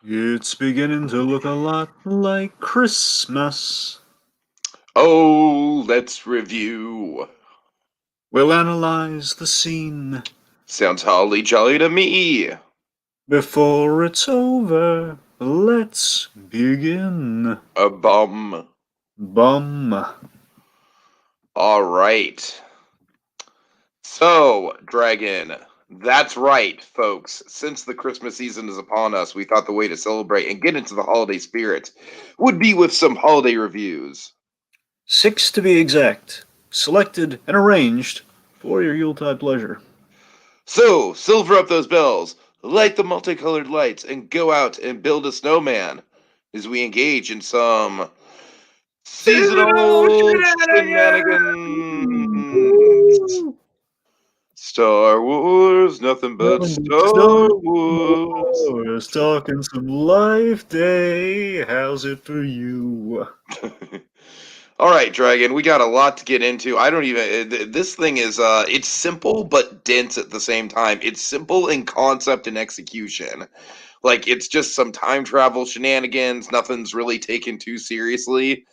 It's beginning to look a lot like Christmas. Oh, let's review. We'll analyze the scene Sounds holly jolly to me. before it's over. Let's begin. A bum. Bum. All right. So, Dragon, that's right, folks. Since the Christmas season is upon us, we thought the way to celebrate and get into the holiday spirit would be with some holiday reviews. 6 to be exact. Selected and arranged for your Yuletide pleasure. So, silver up those bells, light the multicolored lights, and go out and build a snowman as we engage in some Seasonal seasonal shenanigans! shenanigans. Star Wars, nothing but Nothing but Star Star Wars. Wars. Talking some Life Day. How's it for you? All right, Dragon, we got a lot to get into. I don't even this thing is it's simple but dense at the same time. It's simple in concept and execution. Like it's just some time travel shenanigans, nothing's really taken too seriously.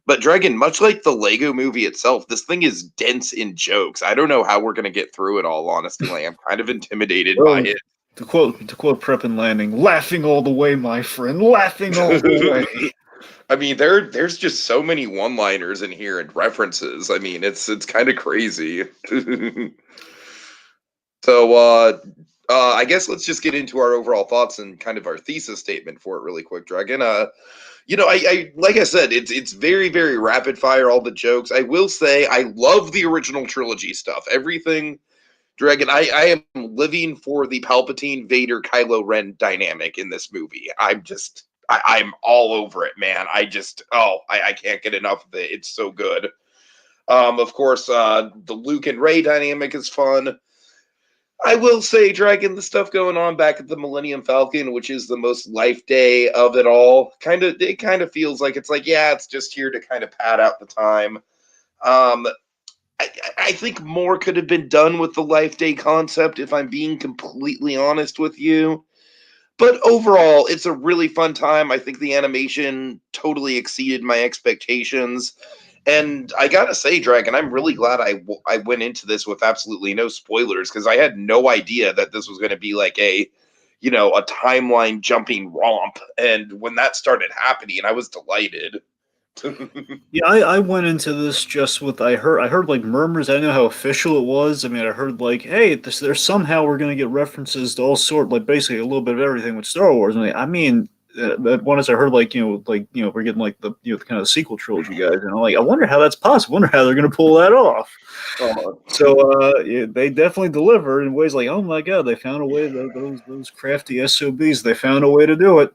But Dragon, much like the Lego movie itself, this thing is dense in jokes. I don't know how we're going to get through it all, honestly. I'm kind of intimidated by Well, it. to quote Prep and Landing, laughing all the way, my friend, laughing all the way. I mean, there's just so many one-liners in here and references. I mean, it's kind of crazy. So, I guess let's just get into our overall thoughts and kind of our thesis statement for it really quick, Dragon. I like I said, it's very, very rapid fire, all the jokes. I will say I love the original trilogy stuff. Everything, Dragon, I am living for the Palpatine Vader Kylo Ren dynamic in this movie. I'm all over it, man. I can't get enough of it. It's so good. Of course, the Luke and Rey dynamic is fun. I will say, Dragon, the stuff going on back at the Millennium Falcon, which is the most life day of it all, it kind of feels like it's like, yeah, it's just here to kind of pad out the time. Um, I think more could have been done with the life day concept, if I'm being completely honest with you. But overall, it's a really fun time. I think the animation totally exceeded my expectations. And I gotta say, Dragon, I'm really glad I went into this with absolutely no spoilers because I had no idea that this was going to be like a timeline jumping romp. And when that started happening, I was delighted. Yeah, I went into this just with I heard like murmurs. I didn't know how official it was. I mean, I heard like, hey, there's somehow we're gonna get references to all sort, like basically a little bit of everything with Star Wars. But once I heard we're getting like the kind of the sequel trilogy guys, and I'm like, I wonder how that's possible. I wonder how they're gonna pull that off. Oh, So yeah, they definitely delivered in ways like, oh my god, they found a way. Those crafty SOBs, they found a way to do it.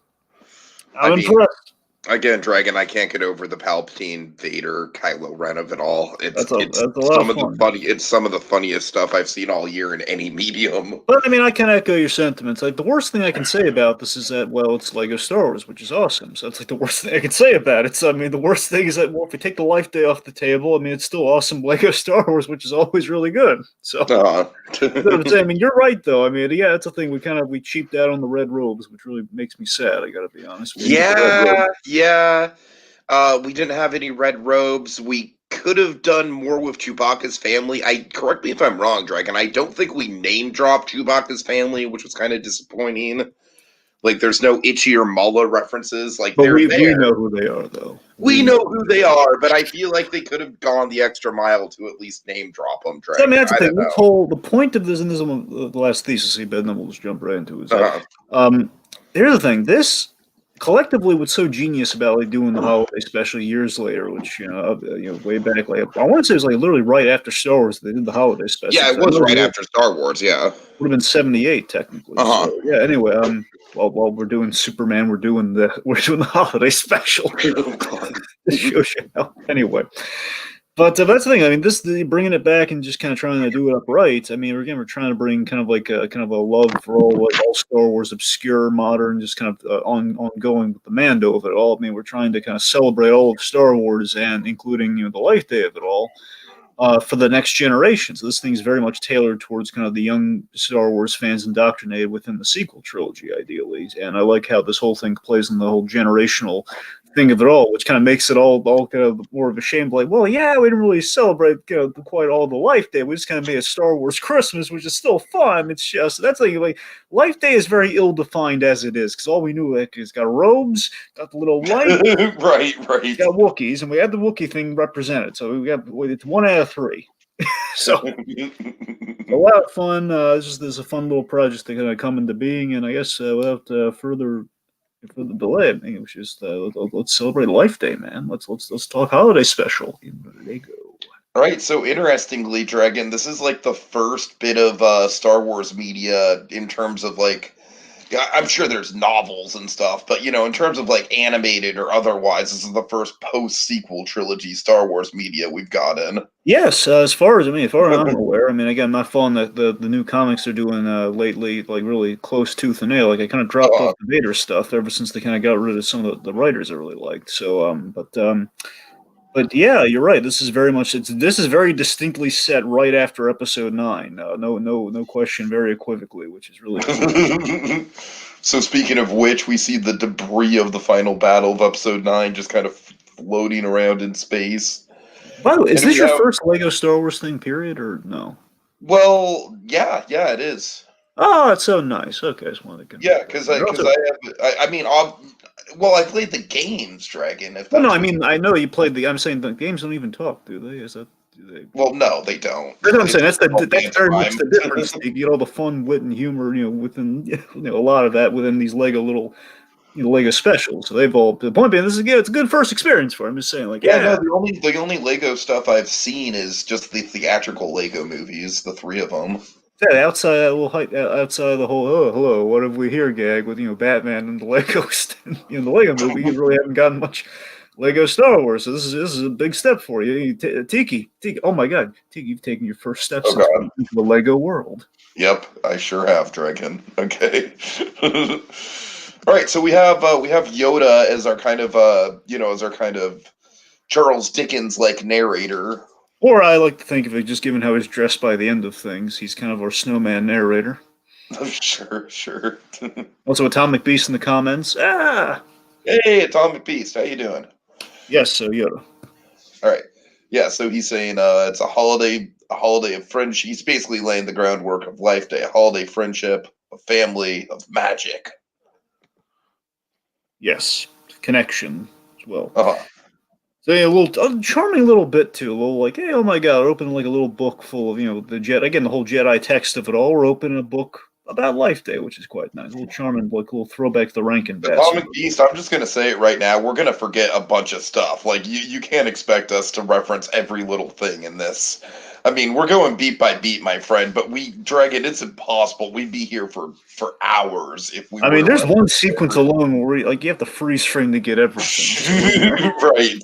I I'm mean, impressed. again, Dragon, I can't get over the Palpatine Vader Kylo Ren of it all. It's That's a lot of some of the fun. funny it's some of the funniest stuff I've seen all year in any medium. But I mean, I can echo your sentiments. Like the worst thing I can say about this is that well, it's Lego Star Wars, which is awesome. So that's like the worst thing I can say about it. So I mean, the worst thing is that well, if we take the Life Day off the table, I mean, it's still awesome Lego Star Wars, which is always really good. So Uh, you know what I'm saying? I mean, you're right though. I mean, yeah, that's the thing. We cheaped out on the red robes, which really makes me sad. I got to be honest. We didn't get the red yeah, robes. yeah. We didn't have any red robes. We could have done more with Chewbacca's family. I correct me if I'm wrong, Dragon. I don't think we name dropped Chewbacca's family, which was kind of disappointing. Like, there's no Itchy or Mala references. Like, But they're we there. know who they are though. We We know who they are, but I feel like they could have gone the extra mile to at least name drop them, So, I mean, Dragon. that's the I thing. don't This know. whole the point of this, and this is the last thesis, but then we'll just jump right into it. Is that Uh-huh. um, here's the thing. This collectively, what's so genius about like doing the holiday special years later, which way back, like I want to say it was like literally right after Star Wars they did the holiday special. Yeah, it Because I was know right it after Star Wars, yeah. would have been '78 technically. So Uh-huh. yeah. Anyway, while we're doing Superman, we're doing the holiday special. Oh, God. This shows you how. Anyway. But that's the thing. I mean, bringing it back and just kind of trying to do it upright. I mean, we're trying to bring kind of a love for all Star Wars obscure, modern, just kind of ongoing with the Mando of it all. I mean, we're trying to kind of celebrate all of Star Wars and including the life day of it all. for the next generation. So this thing's very much tailored towards kind of the young Star Wars fans indoctrinated within the sequel trilogy, ideally. And I like how this whole thing plays in the whole generational thing of it all, which kind of makes it all kind of more of a shame. Like, well, yeah, we didn't really celebrate quite all the Life Day. We just kind of made a Star Wars Christmas, which is still fun. It's just that's like Life Day is very ill defined as it is because all we knew like is got robes, got the little light, Right, we right. got Wookiees, and we had the Wookiee thing represented. So we got it's 1 out of 3. So a lot of fun. There's a fun little project that kind of come into being, and I guess without further delay, I think it was just let's celebrate Life Day, man. Let's talk holiday special in Lego. All right, so interestingly, Dragon, this is like the first bit of Star Wars media in terms of like, yeah, I'm sure there's novels and stuff, but in terms of like animated or otherwise, this is the first post-sequel trilogy Star Wars media we've gotten. Yes, as far as I'm aware, again, I'm not following the new comics they're doing lately, like really close tooth and nail. Like I kind of dropped off the Vader stuff ever since they kind of got rid of some of the writers I really liked. So, but yeah, you're right. This is very much this is very distinctly set right after Episode 9. No question, very equivocally, which is really cool. So speaking of which, we see the debris of the final battle of Episode 9 just kind of floating around in space. By the way, is this your first Lego Star Wars thing, period, or no? Well, yeah, it is. Oh, that's so nice. Okay, I just wanted to. Yeah, because I played the games, Dragon. Well, no, I know you played the. I'm saying the games don't even talk, do they? Is that? Do they? Well, no, they don't. That's what I'm saying. That's very much the difference. You get all the fun, wit, and humor, within a lot of that within these Lego little. Lego specials. So they've all. The point being, this is good. It's a good first experience for. I'm just saying, like, no, the only Lego stuff I've seen is just the theatrical Lego movies, the 3 of them. Yeah, outside that little outside of the whole hello, what have we here gag with Batman and the Lego the Lego movie, you really haven't gotten much Lego Star Wars. So this is a big step for you. Tiki, oh my God, Tiki, you've taken your first steps into the Lego world. Yep, I sure have, Dragon. Okay. All right, so we have Yoda as our kind of Charles Dickens like narrator. Or I like to think of it, just given how he's dressed by the end of things, he's kind of our snowman narrator. Oh, sure. Also, Atomic Beast in the comments. Hey, Atomic Beast, how you doing? Yes, so Yoda. All right, yeah. So he's saying it's a holiday of friendship. He's basically laying the groundwork of Life Day, a holiday friendship, a family, of magic. Yes, connection as well. Uh-huh. So a charming little bit too. A little like, hey, oh my God, we're opening like a little book full of the the whole Jedi text of it all. We're opening a book about Life Day, which is quite nice. A little charming, like a little throwback to the Rankin Bass. Atomic Beast. I'm just gonna say it right now. We're gonna forget a bunch of stuff. Like you can't expect us to reference every little thing in this. We're going beat by beat, my friend. But Dragon, it's impossible. We'd be here for hours if we. There's one sequence alone where you have to freeze frame to get everything. Right.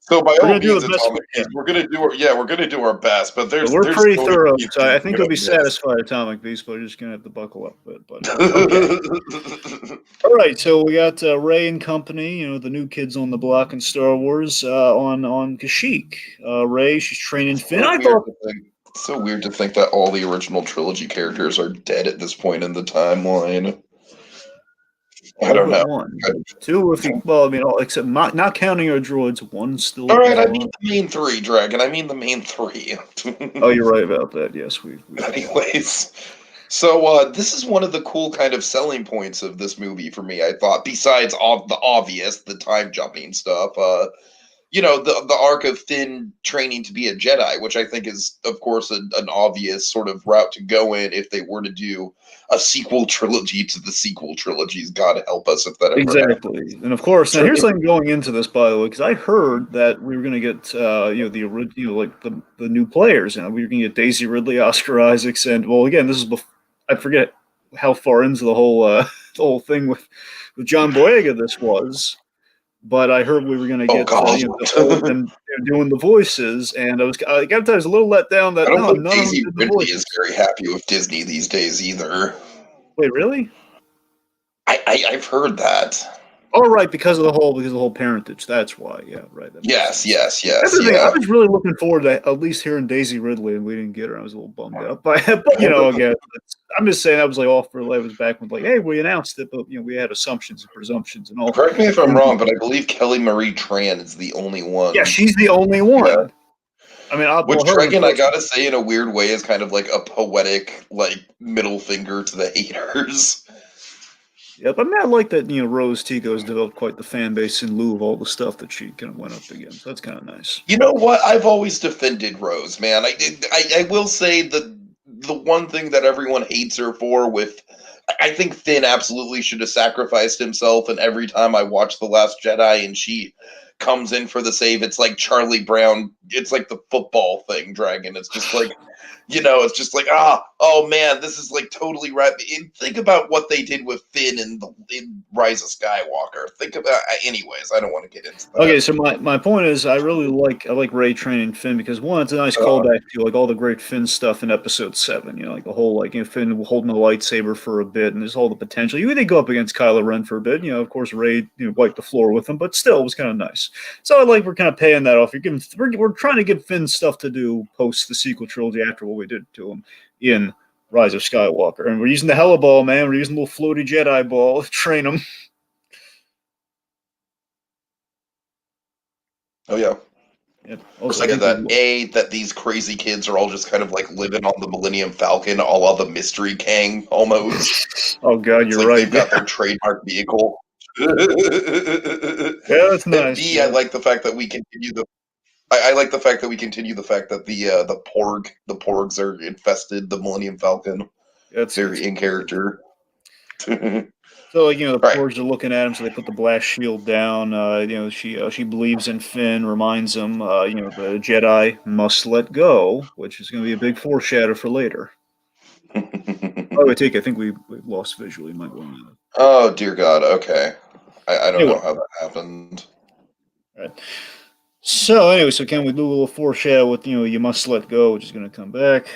So by all means, Atomic Beast, we're gonna do our best. But we're pretty thorough, so I think you'll be satisfied, Atomic Beast. But we're just gonna have to buckle up. But okay. All right, so we got Rey and company. The new kids on the block in Star Wars on Kashyyyk. Rey, she's training Finn. It's so weird to think that all the original trilogy characters are dead at this point in the timeline. I don't know. 1. 2, except not counting our droids, 1 still. All right, I mean the main 3, Dragon. The main 3. Oh, you're right about that. Yes, we. Anyways, so this is one of the cool kind of selling points of this movie for me. I thought, besides the obvious, the time jumping stuff. The arc of Finn training to be a Jedi, which I think is, of course, an obvious sort of route to go in if they were to do a sequel trilogy to the sequel trilogies. God help us if that ever exactly happens. And of course, now here's something going into this, by the way, because I heard that we were going to get the original, the new players. We were going to get Daisy Ridley, Oscar Isaacs, and again, this is I forget how far into the whole thing with John Boyega this was. But I heard we were going to get them doing the voices, and I got to tell you, I was a little let down that I don't think Daisy Ridley is very happy with Disney these days either. Wait, really? I've heard that. Oh, right, because of the whole parentage. That's why. Yeah, right. That makes Yes, sense. yes, That's yes, the thing. I yeah. was really looking forward to at least hearing Daisy Ridley, and we didn't get her. I was a little bummed out by it. But again, I'm just saying that was like off for it was back when like, hey, we announced it, but we had assumptions and presumptions and all. Correct me if I'm wrong, but I believe Kelly Marie Tran is the only Yeah, one. she's the only Yeah. one. I mean, Which her and Dragon, I Chris. gotta say, in a weird way, is kind of like a poetic, like, middle finger to the haters. Yep, I mean, I like that. Rose Tico has developed quite the fan base in lieu of all the stuff that she kind of went up against. That's kind of nice. You know what? I've always defended Rose, man. I will say the one thing that everyone hates her for with I think Finn absolutely should have sacrificed himself, and every time I watch The Last Jedi and she comes in for the save, it's like Charlie Brown. It's like the football thing, Dragon. It's just like it's just like oh man, this is like totally right. And think about what they did with Finn in Rise of Skywalker. Think about, anyways. I don't want to get into Okay, that. so my point is, I like Ray training Finn because one, it's a nice Uh, callback to like all the great Finn stuff in Episode 7. Like the whole Finn holding the lightsaber for a bit, and there's all the potential. They go up against Kylo Ren for a bit. Of course, Ray wiped the floor with him, but still, it was kind of nice. So I like we're kind of paying that off. We're trying to give Finn stuff to do post the sequel trilogy after what we did to him in Rise of Skywalker, and we're using the Hella Ball, man. We're using the little floaty Jedi ball to train him. oh yeah. Yep. Also, I Excited think we that these crazy kids are all just kind of like living on the Millennium Falcon, all of the Mystery Kang almost. Oh God, It's you're like right. they've got their trademark vehicle. Yeah, that's And nice. B, I Yeah, like the fact that we continue the. I like the fact that we continue the fact that the porgs are infested the Millennium Falcon. that's Very in character. so the Right. porgs are looking at him, so they put the blast shield down. She believes in Finn, reminds him, the Jedi must let go, which is going to be a big foreshadow for later. Oh, I think we lost visually. Might go on. Oh dear God. Okay. I don't Anyway, know how that happened. right. So can we do a little foreshadow with you must let go, which is going to come back.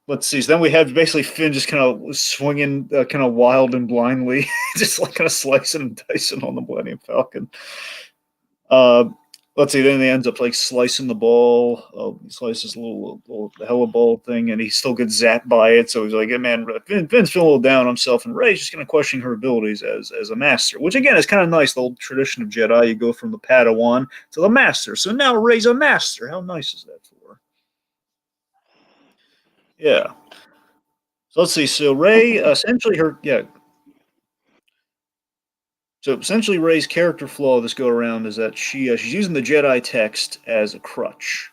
Let's see. So then we have basically Finn just kind of swinging, kind of wild and blindly, just like kind of slicing and dicing on the Millennium Falcon. Uh, let's see. Then he ends up like slicing the ball. He slices a little hella ball thing, and he still gets zapped by it. So he's like, "Hey, man, Finn's feeling a little down on himself, and Rey's just going to question her abilities as a master." Which again is kind of nice. The old tradition of Jedi, you go from the Padawan to the master. So now Rey's a master. How nice is that for her? Yeah. So let's see. So Rey essentially her yeah. So essentially, Rey's character flaw this go around is that she's using the Jedi text as a crutch.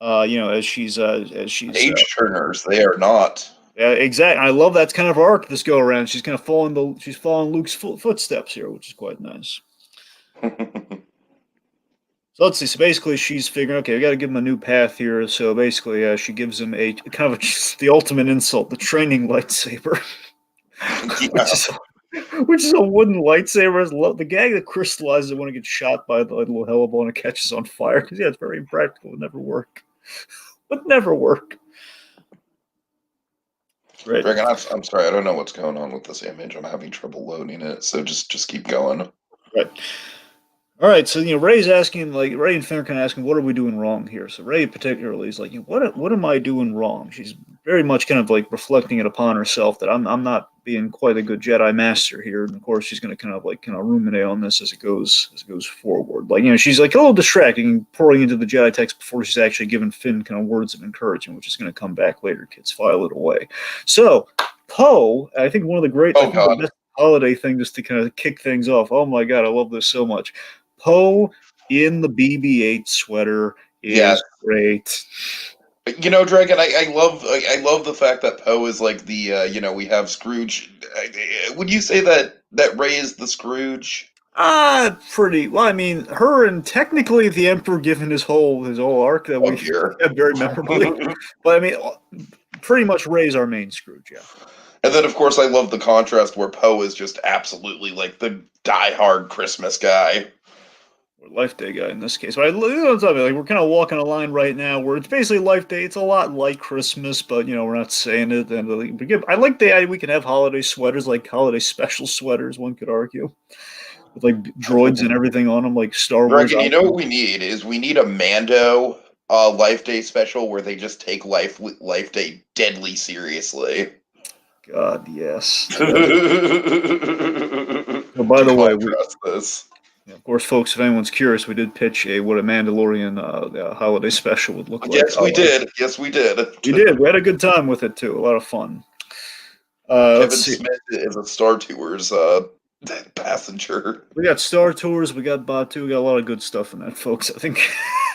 As she's Page turners, they are not. yeah, exactly. I love that's kind of her arc this go around. She's following Luke's footsteps here, which is quite nice. So let's see. So basically, she's figuring, okay, we got to give him a new path here. So basically, she gives him a kind of the ultimate insult, the training lightsaber, which Yeah. is which is a wooden lightsaber. The gag that crystallizes it when it gets shot by the little helleball and it catches on fire. Because yeah, it's very impractical. It never work. Would never work. Right. Dragon, I'm sorry, I don't know what's going on with this image. I'm having trouble loading it, so just keep going. Right. All right, so Ray's asking, like Ray and Finn are kind of asking, what are we doing wrong here? So Ray particularly is like, what am I doing wrong? She's very much kind of like reflecting it upon herself that I'm not being quite a good Jedi master here, and of course she's going to kind of ruminate on this as it goes forward. Like she's like a little distracting, pouring into the Jedi text before she's actually giving Finn kind of words of encouragement, which is going to come back later. Kids, file it away. So Poe, I think I Oh think the God. best holiday thing just to kind of kick things off. Oh my God, I love this so much. Poe in the BB-8 sweater Yes. is great. Dragon, I love the fact that Poe is like the we have Scrooge. Would you say that Ray is the Scrooge? Pretty well. I mean, her and technically the Emperor, given his whole arc that Oh we dear. had very memorably. But I mean, pretty much Ray's our main Scrooge. Yeah. And then of course I love the contrast where Poe is just absolutely like the diehard Christmas guy. or Life Day guy in this case. But like we're kind of walking a line right now where it's basically Life Day. It's a lot like Christmas, but we're not saying it. And I like the idea we can have holiday sweaters, like holiday special sweaters. One could argue with like droids and everything on them, like Star Wars Dragon, you know what outfits. we need is we need a Mando Life Day special where they just take Life Day deadly seriously. God, yes. To Oh, by the way, contrast this. of course, folks, if anyone's curious, we did pitch what a Mandalorian holiday special would look like. Yes, we did. Yes, we did. We did. We had a good time with it too. A lot of fun. Let's Kevin see. Smith is a Star Tours passenger. We got Star Tours. We got Batu. We got a lot of good stuff in that, folks. I think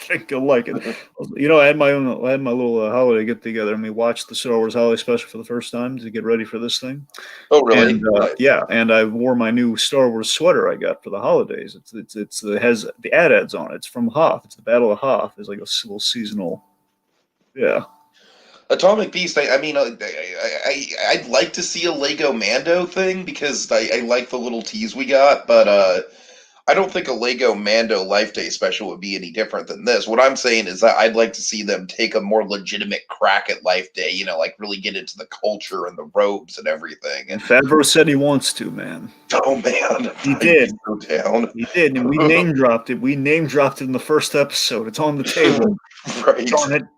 I think you'll like it. I had my little holiday get together, and we watched the Star Wars holiday special for the first time to get ready for this thing. Oh, really? And Nice. yeah, and I wore my new Star Wars sweater I got for the holidays. It has the ads on it. It's from Hoth. It's the Battle of Hoth. It's like a little seasonal. Yeah. Atomic Beast. I mean, I'd like to see a Lego Mando thing because I like the little tease we got, but I don't think a Lego Mando Life Day special would be any different than this. What I'm saying is that I'd like to see them take a more legitimate crack at Life Day, like really get into the culture and the robes and everything. And Favreau said he wants to, man. Oh man, He did. So down. He did, and we name dropped it. We name dropped it in the first episode. It's on the table. Right.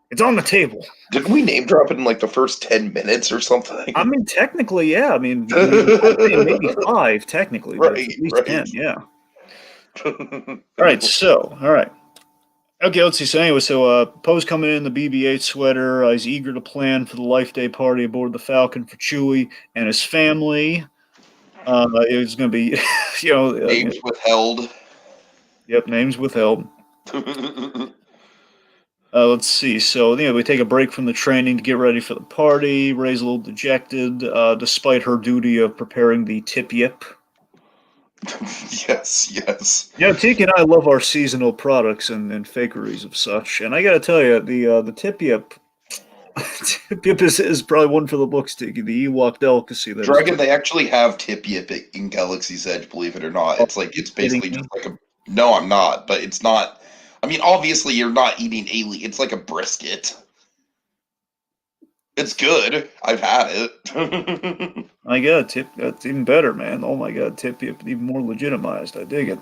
It's on the table. Didn't we name drop it in like the first 10 minutes or something? I mean, technically, yeah. I mean, maybe 5, technically, but Right, at least right. 10, yeah. All right, Okay, let's see. So anyway, Poe's coming in the BB-8 sweater. He's eager to plan for the Life Day party aboard the Falcon for Chewie and his family. It's going to be, Names withheld. Yep, names withheld. Let's see. So, we take a break from the training to get ready for the party. Ray's a little dejected, despite her duty of preparing the tip yip. Yes. Yeah, Tiki and I love our seasonal products and fakeries of such. And I got to tell you, the tip yip, tip yip is probably one for the books, Tiki. The Ewok delicacy. Dragon, they actually have tip yip in Galaxy's Edge, believe it or not. It's basically just like a. No, I'm not, but it's not. I mean, obviously, you're not eating alien. It's like a brisket. It's good. I've had it. My God, tip, that's even better, man. Oh my God, tip yip, even more legitimized. I dig it.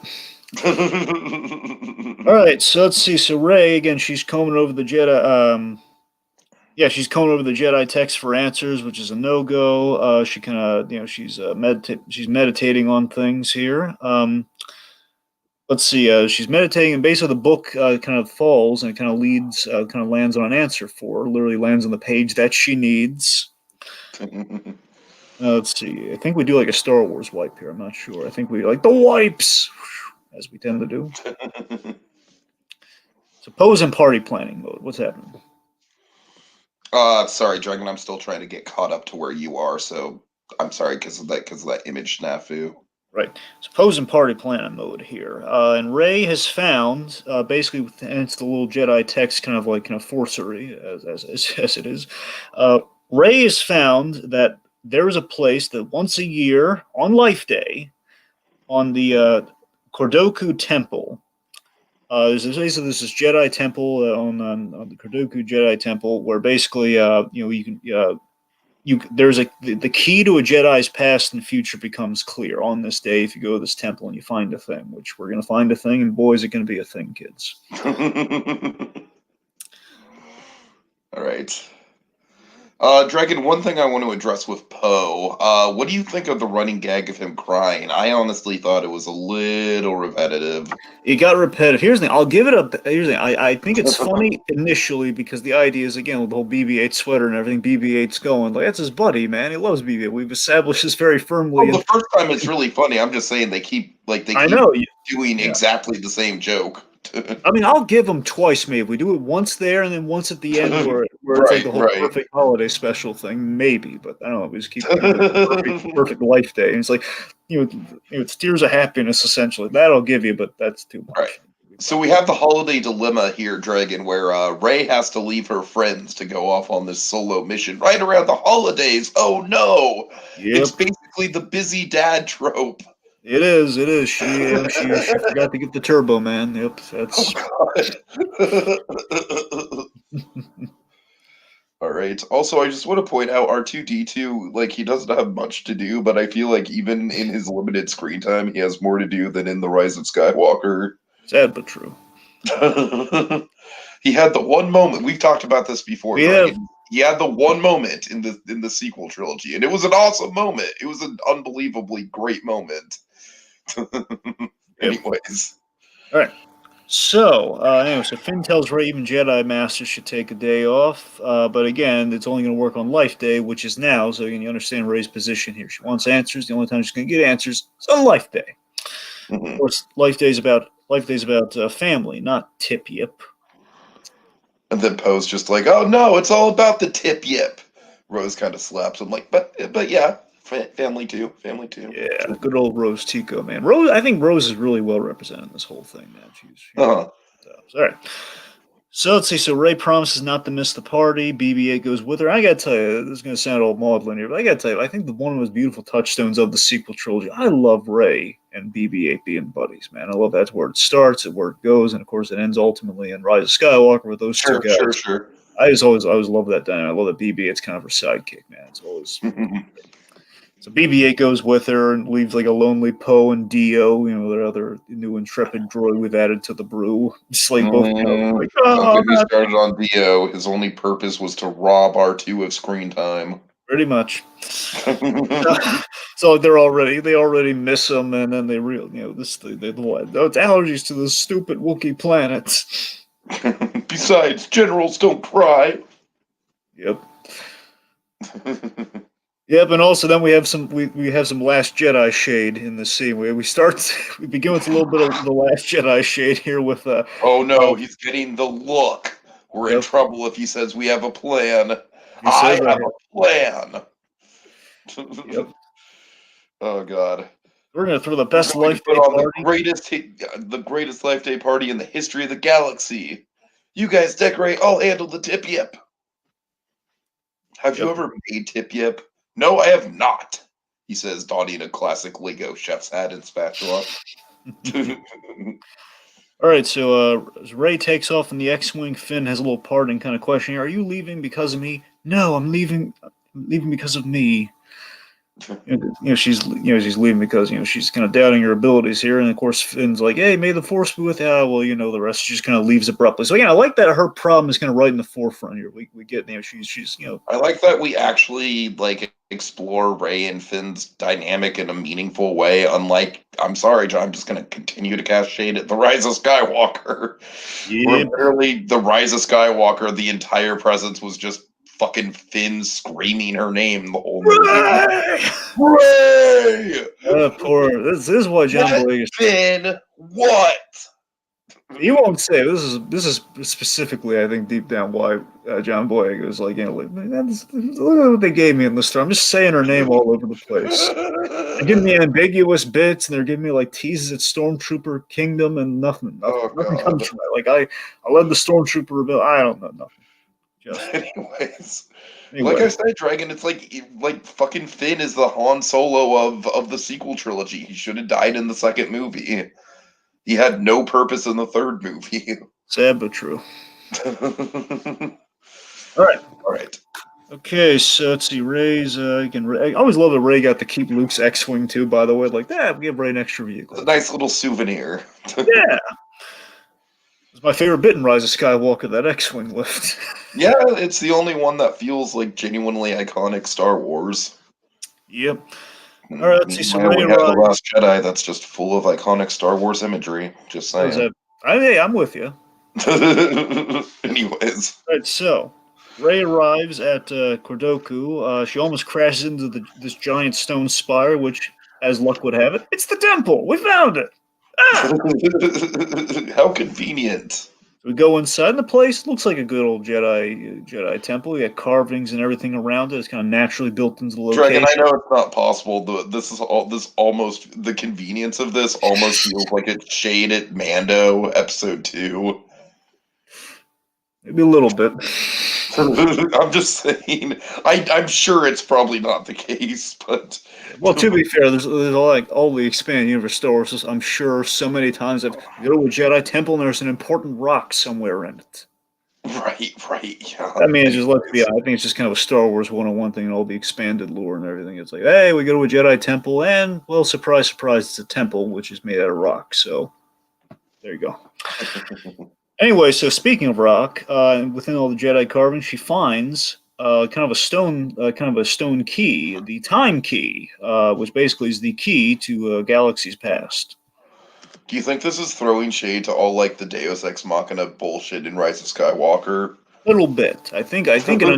All right, so let's see. So Ray, again, she's combing over the Jedi. She's combing over the Jedi text for answers, which is a no-go. She kind of, she's meditating on things here. Let's see. She's meditating, and basically the book kind of falls, and it kind of lands on an answer for her. Literally lands on the page that she needs. Let's see. I think we do like a Star Wars wipe here. I'm not sure. I think we like the wipes, as we tend to do. So pose and party planning mode. What's happening? Sorry, Dragon. I'm still trying to get caught up to where you are, so I'm sorry because of that image snafu. Right. So pose and party planning mode here. And Ray has found, basically, and it's the little Jedi text kind of like forcery, as it is. Ray has found that there is a place that once a year, on Life Day, on the Kordoku Temple, there's this Jedi temple on the Kordoku Jedi Temple where basically, you can... the key to a Jedi's past and future becomes clear on this day if you go to this temple and you find a thing, which we're going to find a thing, and boy, is it going to be a thing, kids. All right. Dragon, one thing I want to address with Poe. What do you think of the running gag of him crying? I honestly thought it was a little repetitive. It got repetitive. Here's the thing. I'll give it a. Here's the thing. I think it's funny initially because the idea is, again, with the whole BB-8 sweater and everything, BB-8's going like, that's his buddy, man. He loves BB-8. We've established this very firmly. Well, the first time it's really funny. I'm just saying they keep doing exactly the same joke. I mean, I'll give them twice, maybe. We do it once there and then once at the end where it's like the whole perfect holiday special thing, maybe. But I don't know. We just keep perfect Life Day. And it's like, it's tears of happiness, essentially. That I'll give you, but that's too much. Right. So we have the holiday dilemma here, Dragon, where Rey has to leave her friends to go off on this solo mission right around the holidays. Oh, no. Yep. It's basically the busy dad trope. It is. It is. She forgot to get the turbo, man. Yep. That's. Oh, all right. Also, I just want to point out R2D2, like, he doesn't have much to do, but I feel like even in his limited screen time, he has more to do than in The Rise of Skywalker. Sad but true. He had the one moment. We've talked about this before, We have. Dragon. He had the one moment in the sequel trilogy, and it was an awesome moment. It was an unbelievably great moment. Yep. Anyways. All right. So, anyway, so Finn tells Rey even Jedi Masters should take a day off, but again, it's only going to work on Life Day, which is now. So you understand Rey's position here. She wants answers. The only time she's going to get answers is on Life Day. Of Mhm. course, Life Day's about family, not tip yip. And then Poe's just like, "Oh no, it's all about the tip yip." Rose kind of slaps him, like, "But yeah, family too, family too." Yeah, good old Rose Tico, man. Rose, I think Rose is really well represented in this whole thing, man. She's Uh-huh. all right. So let's see. So Ray promises not to miss the party. BB-8 goes with her. I gotta tell you, this is gonna sound all maudlin here, but I gotta tell you, I think one of the most beautiful touchstones of the sequel trilogy. I love Ray and BB-8 being buddies, man. I love that's where it starts, and where it goes, and of course it ends ultimately in Rise of Skywalker with those two Sure, guys. sure, sure. I always love that dynamic. I love that BB-8's kind of her sidekick, man. It's always so BB-8 goes with her and leaves like a lonely Poe and Dio, their other new intrepid droid we've added to the brew. Just like both, like, Don't oh, get me started on Dio. His only purpose was to rob R2 of screen time. pretty much. So they already miss him, and then they it's allergies to this stupid Wookiee planet. Besides, generals don't cry. Yep. Yep, and also then we have some Last Jedi shade in the scene. We begin with a little bit of the Last Jedi shade here with Oh no, he's getting the look. We're in yep. trouble if he says we have a plan. He says I have a plan. yep. Oh god. We're gonna throw the We're best going to Life put Day on party. the greatest Life Day party in the history of the galaxy. You guys decorate, I'll handle the tip yip. Have you Yep. ever made tip yip? No, I have not, he says, donning a classic Lego chef's hat and spatula. All right, so as Ray takes off in the X-wing, Finn has a little parting kind of question. Are you leaving because of me? No, I'm leaving. I'm leaving because of me. She's leaving because she's kind of doubting her abilities here, and of course Finn's like, "Hey, may the Force be with you." Ah, well, the rest. She just kind of leaves abruptly. So I like that her problem is kind of right in the forefront here. We get she's I like that we actually explore Ray and Finn's dynamic in a meaningful way. Unlike, I'm sorry, John, I'm just going to continue to cast shade at the Rise of Skywalker. Where yeah. literally the Rise of Skywalker, the entire presence was just fucking Finn screaming her name the whole movie. Ray! Ray! Poor. This is why John What, Boyega. Finn? What? He won't say this is specifically, I think, deep down why John Boyega is like, look at what they gave me in this story. I'm just saying her name all over the place. They're giving me ambiguous bits, and they're giving me like teases at Stormtrooper Kingdom, and nothing Oh comes god. from it. Like I led the Stormtrooper rebellion. I don't know nothing. Just Anyways, like anyway, I said, Dragon, it's like fucking Finn is the Han Solo of the sequel trilogy. He should have died in the second movie. He had no purpose in the third movie. sad but true. All All right. right. Okay, so let's see. Ray's I always love that Ray got to keep Luke's X-wing too. By the way, like that, we give Ray an extra It's a vehicle. nice little souvenir. Yeah, it's my favorite bit in Rise of Skywalker. That X-wing lift. Yeah, it's the only one that feels like genuinely iconic Star Wars. Yep. All right, let's see. So Meanwhile, Ray we have The arrives. Last Jedi that's just full of iconic Star Wars imagery. Just What was saying. that? Hey, I'm with you. Anyways. All right, so Ray arrives at Kordoku. She almost crashes into this giant stone spire, which, as luck would have it, it's the temple. We found it. Ah! How convenient. We go inside, and the place looks like a good old Jedi temple. We got carvings and everything around it. It's kind of naturally built into the Dragon, location. I know it's not possible. This almost the convenience of this almost feels like it's shade at Mando episode 2. Maybe a little bit. I'm just saying. I'm sure it's probably not the case, but Well, to be fair, there's like all the expanded universe Star Wars. I'm sure so many times I've you go to a Jedi temple and there's an important rock somewhere in it. right, yeah. I mean, it's just let's be Anyways, honest, I think it's just kind of a Star Wars 101 thing and all the expanded lore and everything. It's like, hey, we go to a Jedi temple and, well, surprise, surprise, it's a temple which is made out of rock. So there you go. Anyway, so speaking of rock, within all the Jedi carvings, she finds kind of a stone key, the time key, which basically is the key to galaxies past. do you think this is throwing shade to all like the Deus Ex Machina bullshit in Rise of Skywalker? Little bit. I think in a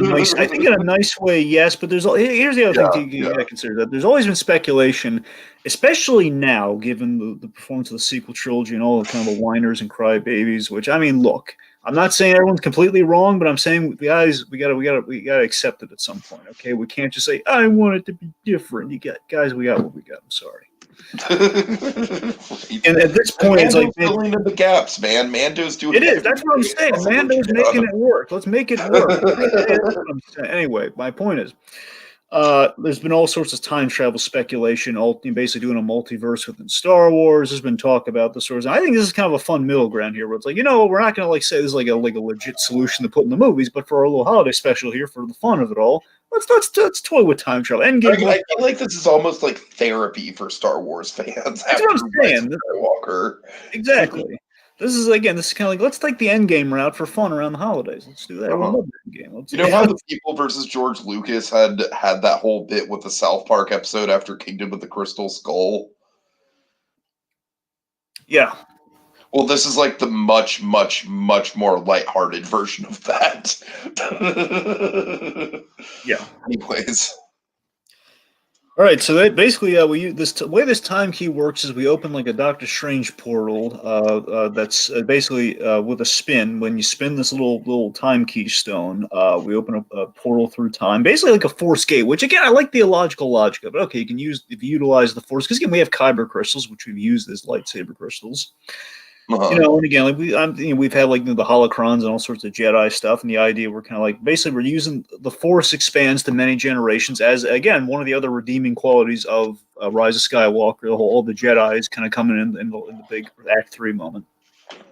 nice way, yes. But here's the other thing Yeah, you yeah. got to consider that there's always been speculation, especially now, given the performance of the sequel trilogy and all the kind of the whiners and crybabies. Which I mean, look, I'm not saying everyone's completely wrong, but I'm saying guys, we gotta accept it at some point. Okay, we can't just say I want it to be different. You got guys, we got what we got. I'm sorry. Right. And at this And point, it's like Mando's filling in the gaps, man. Mando's doing it is. That's what I'm everything he saying. possibly Mando's making can. it work. Let's make it work. That's what I'm saying. Anyway, my point is, there's been all sorts of time travel speculation, all basically doing a multiverse within Star Wars. There's been talk about this sort of. I think this is kind of a fun middle ground here, where it's like, we're not going to like say this is like a legit solution to put in the movies, but for our little holiday special here, for the fun of it all, let's toy with time travel. Endgame. I feel like this is almost like therapy for Star Wars fans That's what after I'm Rise of saying. Skywalker. Exactly. This is kind of like let's take the end game route for fun around the holidays. Let's do that. Everyone Uh-huh. loves the end game. Let's You know how the people versus George Lucas had that whole bit with the South Park episode after Kingdom of the Crystal Skull? yeah. Well, this is like the much, much, much more lighthearted version of that. Yeah. Anyways, All right, so basically, we use way this time key works is we open like a Doctor Strange portal that's basically with a spin. When you spin this little time key stone, we open a portal through time, basically like a force gate. Which again, I like the illogical logic of it. Okay, you can use if you utilize the force because again, we have kyber crystals, which we've used as lightsaber crystals. uh-huh. And again, like we've had like the holocrons and all sorts of Jedi stuff, and the idea we're kind of like basically we're using the Force expands to many generations as again one of the other redeeming qualities of Rise of Skywalker. All the Jedi is kind of coming in the big Act 3 moment.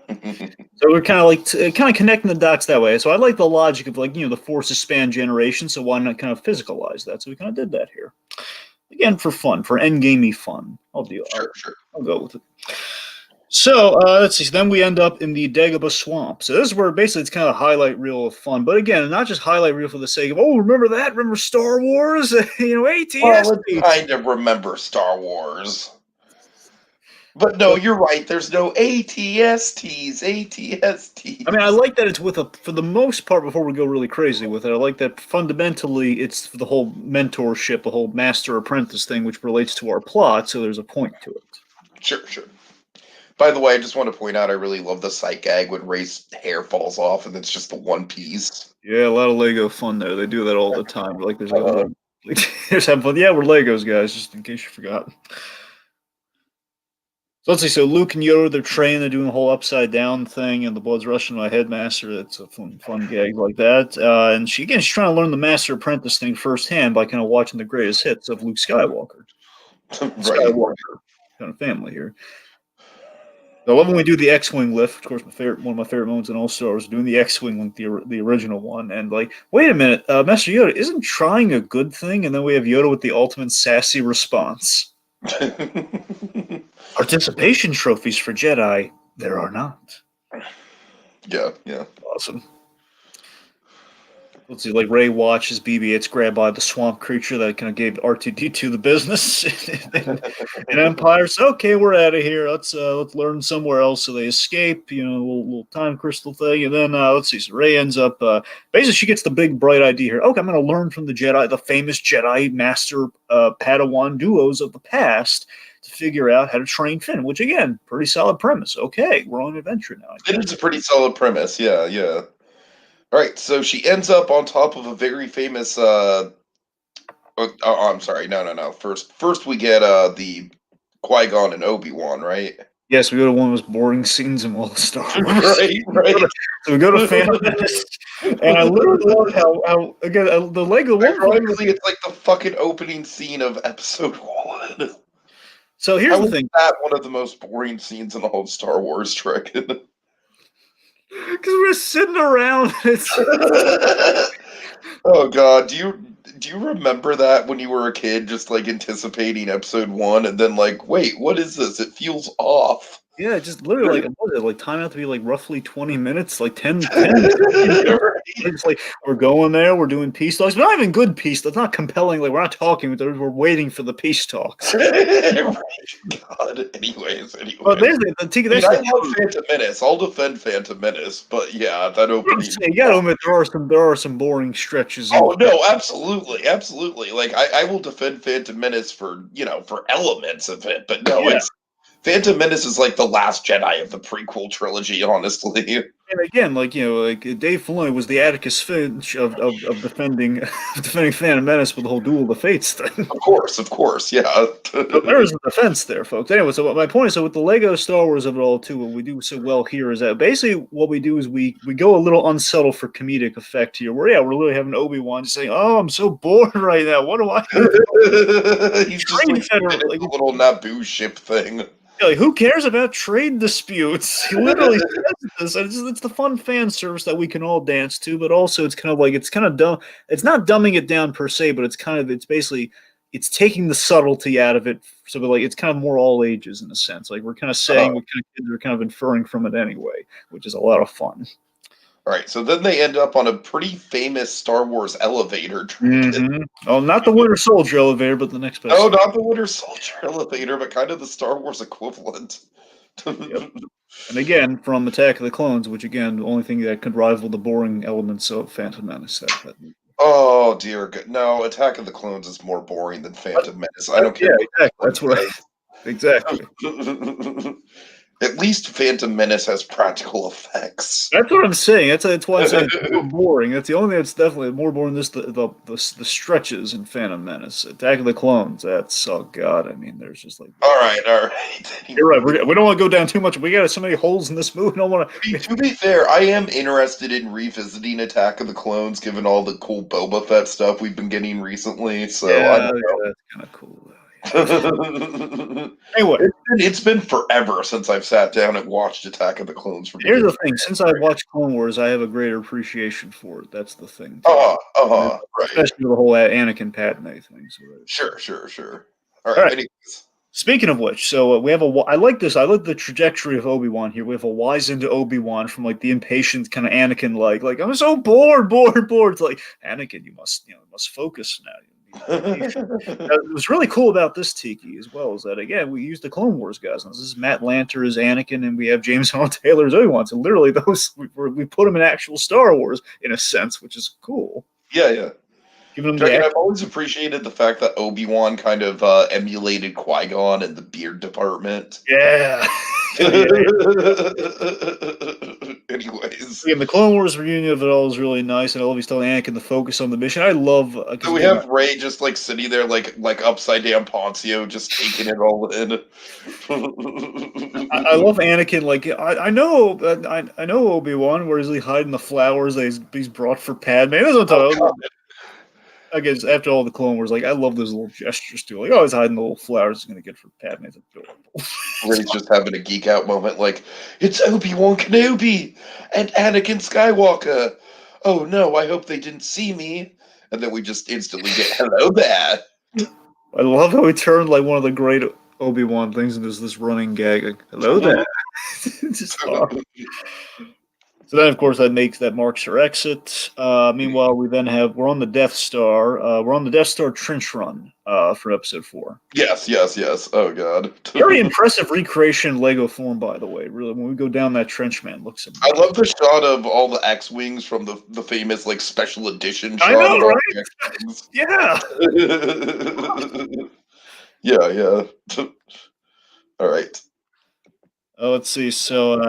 So we're kind of like kind of connecting the dots that way. So I like the logic of like the Force span generations. So why not kind of physicalize that? So we kind of did that here again for fun, for endgamey fun. Sure, sure. I'll go with it. So let's see. So then we end up in the Dagobah Swamp. So this is where basically it's kind of a highlight reel of fun. But again, not just highlight reel for the sake of remember that? Remember Star Wars? Well, let's ATST. kind of remember Star Wars. But no, you're right. There's no ATSTs, I mean, I ATSTs. like that it's with for the most part. Before we go really crazy with it, I like that fundamentally it's the whole mentorship, the whole master apprentice thing, which relates to our plot. So there's a point to it. Sure, sure. By the way, I just want to point out I really love the sight gag when Ray's hair falls off and it's just the one piece. Yeah, a lot of Lego fun there. They do that all the time. Like there's like a Uh, whole, like, there's having fun. Yeah, we're Legos guys, just in case you forgot. So let's see. So Luke and Yoda, they're training. They're doing the whole upside down thing, and the blood's rushing to my headmaster. That's a fun gag like that. And she's trying to learn the master apprentice thing firsthand by kind of watching the greatest hits of Luke Skywalker, right. Skywalker kind of family here. So I love when we do the X-wing lift. Of course, one of my favorite moments in all Star Wars, doing the X-wing like the original one. And like, wait a minute, Master Yoda isn't trying a good thing, and then we have Yoda with the ultimate sassy response. Participation trophies for Jedi, there are not. Yeah, yeah. Awesome. Let's see, like Ray watches BB-8's grabbed by the swamp creature that kind of gave R2D2 the business in Empire. So okay, we're out of here. Let's learn somewhere else. So they escape, little time crystal thing, and then let's see. So Ray ends up basically she gets the big bright idea here. Okay, I'm going to learn from the Jedi, the famous Jedi Master Padawan duos of the past, to figure out how to train Finn. Which again, pretty solid premise. Okay, we're on an adventure now. It is a pretty solid premise. Yeah, yeah. All right, so she ends up on top of a very famous. I'm sorry. No, no, no. First we get the Qui Gon and Obi Wan, right? Yes, we go to one of those boring scenes in all the Star Wars. Right. So we go to Phantom Menace, and I literally love how again the Lego one for me. Ironically, it's like the fucking opening scene of episode 1. So here's How the is thing, that one of the most boring scenes in the whole Star Wars trick? because we're sitting around. It's Oh god, do you remember that when you were a kid, just like anticipating episode 1 and then like, wait, what is this? It feels off. yeah, just literally like what is it, like time out to be like roughly 20 minutes, like 10, 15 minutes. It's like we're going there, we're doing peace talks, but not even good peace. That's not compelling. Like we're not talking. We're waiting for the peace talks. Right. God. But Anyways. there's I mean, that's I the love Phantom Menace. I'll defend Phantom Menace, but yeah, that opening. you gotta admit there are some boring stretches in. Oh no, absolutely, absolutely. Like I will defend Phantom Menace for for elements of it, but no, Yeah, it's Phantom Menace is like the last Jedi of the prequel trilogy, honestly. and again, like Dave Filoni was the Atticus Finch of defending defending Phantom Menace with the whole Duel of the Fates thing. Of course, yeah. So there's a defense there, folks. Anyway, so my point is, so with the Lego Star Wars of it all too, what we do so well here is that basically what we do is we go a little unsubtle for comedic effect here. Where we're literally having Obi-Wan saying, "Oh, I'm so bored right now. What do I do?" He's just Trade like federal, the little Naboo ship thing. like, who cares about trade disputes? He literally says this, and it's the fun fan service that we can all dance to. But also, it's kind of dumb. It's not dumbing it down per se, but it's basically it's taking the subtlety out of it. So, like, it's kind of more all ages in a sense. Like we're kind of Uh, saying what kind of kids are kind of inferring from it anyway, which is a lot of fun. all right, so then they end up on a pretty famous Star Wars elevator. Oh, not the Winter Soldier elevator, but the next Oh, best. not the Winter Soldier elevator, but kind of the Star Wars equivalent. Yep. And again, from Attack of the Clones, which again, the only thing that could rival the boring elements of Phantom Menace. Oh dear God. No, Attack of the Clones is more boring than Phantom Menace. I don't Yeah, care what exactly. That's anyone what exactly. says. At least Phantom Menace has practical effects. That's what I'm saying. That's why I'm saying it's more boring. That's the only thing that's definitely more boring than this the stretches in Phantom Menace. Attack of the Clones. That's oh god. I mean, there's just like All right. you're right. Anyway. We don't want to go down too much. We got so many holes in this movie. We don't want To be fair, I am interested in revisiting Attack of the Clones, given all the cool Boba Fett stuff we've been getting recently. So I yeah, don't yeah, that's kind of cool. Though, know. anyway, It's been forever since I've sat down and watched Attack of the Clones from here's beginning. the thing. Since I've watched Clone Wars, I have a greater appreciation for it. That's the thing. Right. Especially the whole Anakin Padme thing. So Sure. All all right. right. Anyways, Speaking of which, so we have I like this. I like the trajectory of Obi-Wan here. We have a wise into Obi-Wan from like the impatient kind of Anakin, like I'm so bored. It's like Anakin, you must focus now. What was really cool about this Tiki as well is that again we used the Clone Wars guys. This is Matt Lanter as Anakin, and we have James Earl Taylor as Obi-Wan. So literally, those we put them in actual Star Wars in a sense, which is cool. yeah. Giving them Dragon, the I've always appreciated the fact that Obi-Wan kind of emulated Qui-Gon in the beard department. yeah. Anyways, Again, the Clone Wars reunion of it all is really nice, and I love he's telling Anakin to focus on the mission. I love so we have Rey just like sitting there like upside down Poncio, just taking it all in. I love Anakin. Like I know I know Obi-Wan, where is he hiding the flowers that he's brought for Padme. That's what I'm talking about. I guess after all the Clone Wars, like I love those little gestures too. Like, oh, he's hiding the little flowers he's gonna get for Padme. It's adorable. Rey's just having a geek out moment, like it's Obi-Wan Kenobi and Anakin Skywalker. Oh no, I hope they didn't see me. And then we just instantly get hello there. I love how he turned like one of the great Obi-Wan things into this running gag. Like, hello there. Just, so then, of course, that marks her exit. Meanwhile, we're on the Death Star. We're on the Death Star trench run for Episode 4. Yes. Oh god. Very impressive recreation in Lego form, by the way. Really, when we go down that trench, man, looks I amazing. love the shot of all the X-wings from the famous like special edition shot. I know, of all right? the X-wings. Yeah. Yeah. All right. Let's see. So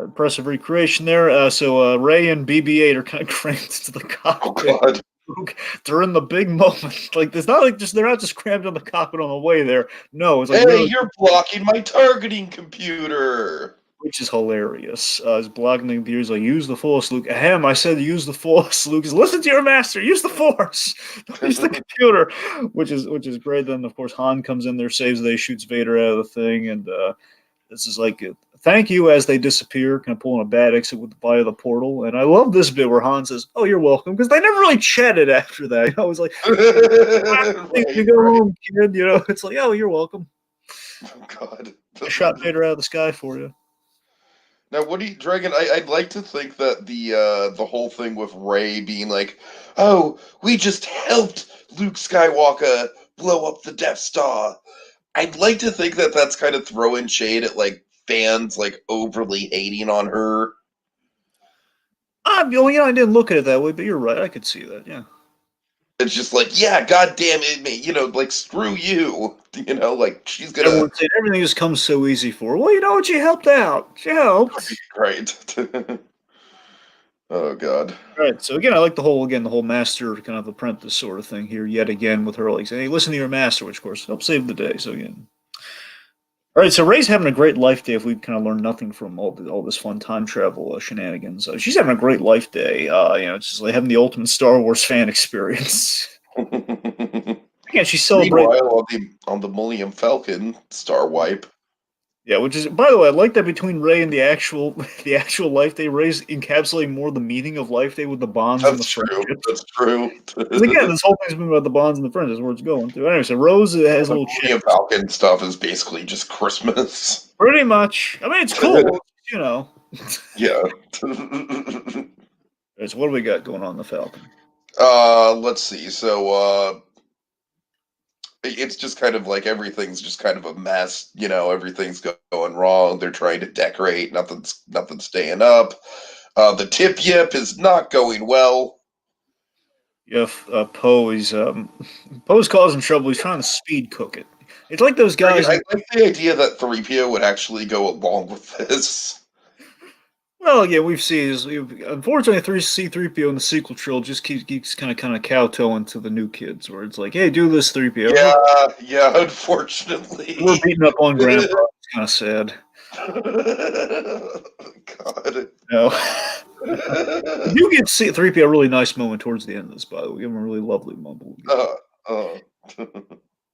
impressive recreation there. So Ray and BB-8 are kind of crammed into the Oh cockpit. god. Luke during the big moment. Like it's not like just they're not just crammed on the cockpit on the way there. No, it's like Hey, literally, you're blocking my targeting computer. which is hilarious. Is blocking the computers like use the force, Luke. Ahem, I said use the force, Luke. Listen to your master. Use the force. Don't use the computer, which is great. Then of course Han comes in there, saves the day, shoots Vader out of the thing, and this is like thank you as they disappear, kind of pulling a bad exit with via the portal. And I love this bit where Han says, "Oh, you're welcome," because they never really chatted after that. You know, it was like, "You Right, go right. home, kid." You know, it's like, "Oh, you're welcome." Oh, God. I shot Vader out of the sky for you. Now, what do you, Dragon? I'd like to think that the whole thing with Rey being like, "Oh, we just helped Luke Skywalker blow up the Death Star." I'd like to think that that's kind of throwing shade at like fans like overly hating on her. Well, I didn't look at it that way, but you're right. I could see that. Yeah. It's just like, yeah, God damn it, me, like screw you, like she's gonna Everyone saying everything just comes so easy for her. Well, you know what? She helped out. She helped. right. Oh God. Right. So again, I like the whole master kind of apprentice sort of thing here. Yet again, with her like saying, "Hey, listen to your master," which of course helps save the day. So again, all right. So Ray's having a great life day. If we kind of learn nothing from all this fun time travel shenanigans, she's having a great life day. It's just like having the ultimate Star Wars fan experience. Again, she's celebrating. Meanwhile, on the Millennium Falcon Star Wipe. Yeah, which is, by the way, I like that between Ray and the actual the actual Life Day. Ray's encapsulating more the meaning of Life Day with the bonds and the That's true. friendships. That's true. Because again, this whole thing's been about the bonds and the friends. That's where it's going to. Anyway, so Rose has a The little chat. Millennium Falcon stuff is basically just Christmas. Pretty much. I mean, it's cool. You know. Yeah. So what do we got going on in the Falcon? Let's see. So, it's just kind of like everything's just kind of a mess. Everything's going wrong. They're trying to decorate. Nothing's staying up. The tip yip is not going well. Yeah, Poe is Poe's causing trouble. He's trying to speed cook it. It's like those guys. I like the idea that 3PO would actually go along with this. Well, yeah, we've seen. Unfortunately, C-3PO in the sequel trilogy just keeps kind of kowtowing to the new kids, where it's like, "Hey, do this 3PO." Yeah, unfortunately. We're beating up on Grandpa. It's kind of sad. God. No. You do give C-3PO a really nice moment towards the end of this, by the way. We give him a really lovely moment. Uh, uh.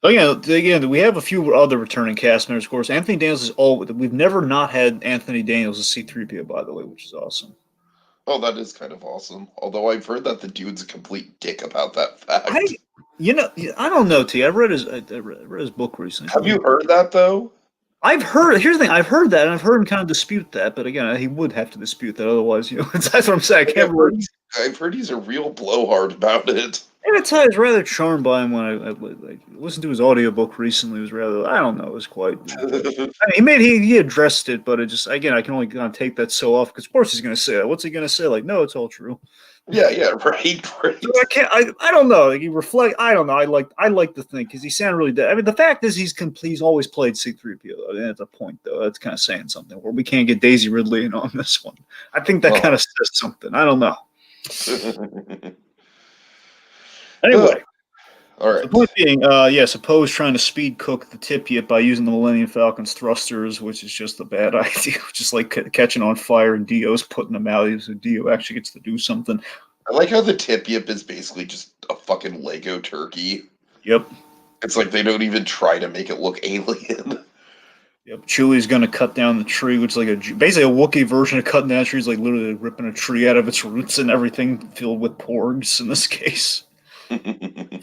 Again, we have a few other returning cast members, of course. Anthony Daniels is all. We've never not had Anthony Daniels as C-3PO, by the way, which is awesome. Oh, that is kind of awesome. Although I've heard that the dude's a complete dick about that fact. I don't know, T. I read his book recently. Have you heard that though? I've heard. Here's the thing. I've heard that, and I've heard him kind of dispute that. But again, he would have to dispute that, otherwise, that's what I'm saying. I can't remember. I've heard he's a real blowhard about it. And at times, rather charmed by him when I listened to his audiobook recently. It was rather, I don't know, it was quite. I mean, he addressed it, but it just again, I can only kind of take that so off because of course he's going to say that. What's he going to say? Like, no, it's all true. Yeah, right. So I don't know. Like, he reflect. I don't know. I like to think because he sounded really dead. I mean, the fact is he's always played C-3PO. That's a point though. That's kind of saying something. Where we can't get Daisy Ridley in on this one. I think that kind of says something. I don't know. Anyway, all right. the point being, suppose trying to speed cook the tip yet by using the Millennium Falcon's thrusters, which is just a bad idea. Just like catching on fire and Dio's putting them out, so Dio actually gets to do something. I like how the tip yip is basically just a fucking Lego turkey. Yep. It's like they don't even try to make it look alien. Yep. Chewie's gonna cut down the tree, which is like basically a Wookiee version of cutting down trees, like literally ripping a tree out of its roots and everything, filled with porgs in this case.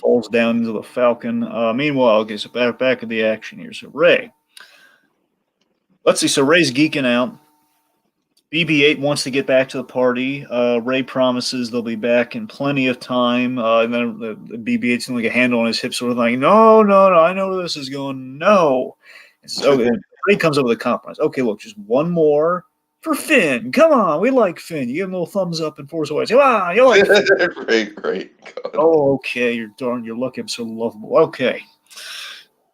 Falls down into the Falcon. Meanwhile, okay, so back at the action here. So Ray. Let's see. So Ray's geeking out. BB-8 wants to get back to the party. Ray promises they'll be back in plenty of time. And then the BB-8's like a handle on his hip, sort of like, no, I know where this is going. No. So Ray comes up with a compromise. Okay, look, just one more for Finn. Come on, we like Finn. You give him a little thumbs up in Force Awakens. Wow, you like Finn. Great. God. Oh, okay. You're lucky I'm so lovable. Okay.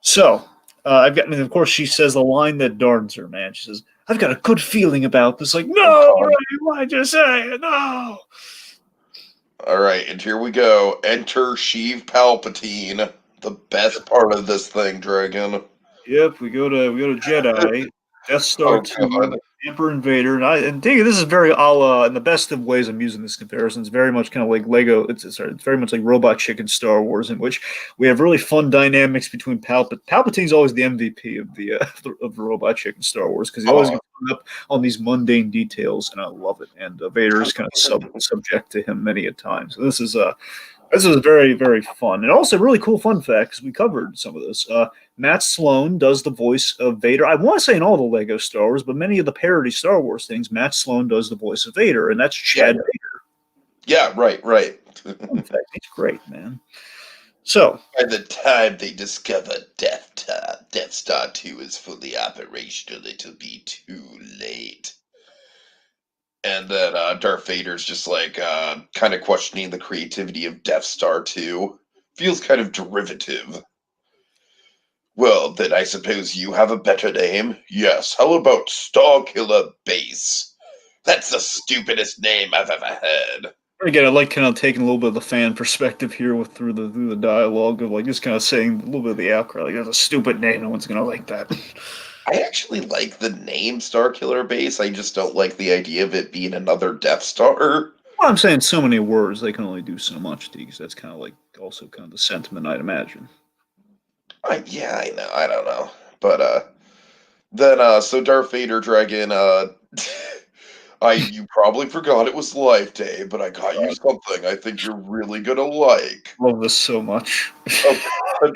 So, I've got, and of course, she says the line that darns her, man. She says, I've got a good feeling about this. Like, no, Ray, why'd you say it? No. All right, and here we go. Enter Sheev Palpatine, the best part of this thing, Dragon. Yep, we go to Jedi, Death Star Oh 2, God. Emperor Invader, and dig this is very a la in the best of ways I'm using this comparison. It's very much kind of like Lego. It's very much like Robot Chicken Star Wars, in which we have really fun dynamics between Palpatine's always the MVP of the of the Robot Chicken Star Wars because he always Uh, gets hung up on these mundane details, and I love it. And Vader is kind of subject to him many a time. So this is very, very fun. And also, really cool fun fact because we covered some of this. Matt Sloan does the voice of Vader. I want to say in all the Lego Star Wars, but many of the parody Star Wars things, Matt Sloan does the voice of Vader, and that's yeah, Chad Vader. yeah, right, right. Fun fact. He's great, man. So, By the time they discover Death Star 2 is fully operational, it'll be too late. And then Darth Vader's just like kind of questioning the creativity of Death Star 2. Feels kind of derivative. Well, then I suppose you have a better name? Yes, how about Starkiller Base? That's the stupidest name I've ever heard. again, I like kind of taking a little bit of the fan perspective here with through the dialogue of like just kind of saying a little bit of the outcry. Like, that's a stupid name. No one's going to like that. I actually like the name Starkiller Base, I just don't like the idea of it being another Death Star. Well, I'm saying so many words, they can only do so much, because that's kind of like also kind of the sentiment, I'd imagine. Yeah, I know, I don't know. But then so Darth Vader Dragon, I you probably forgot it was Life Day, but I got you something I think you're really gonna like. Love this so much. Oh,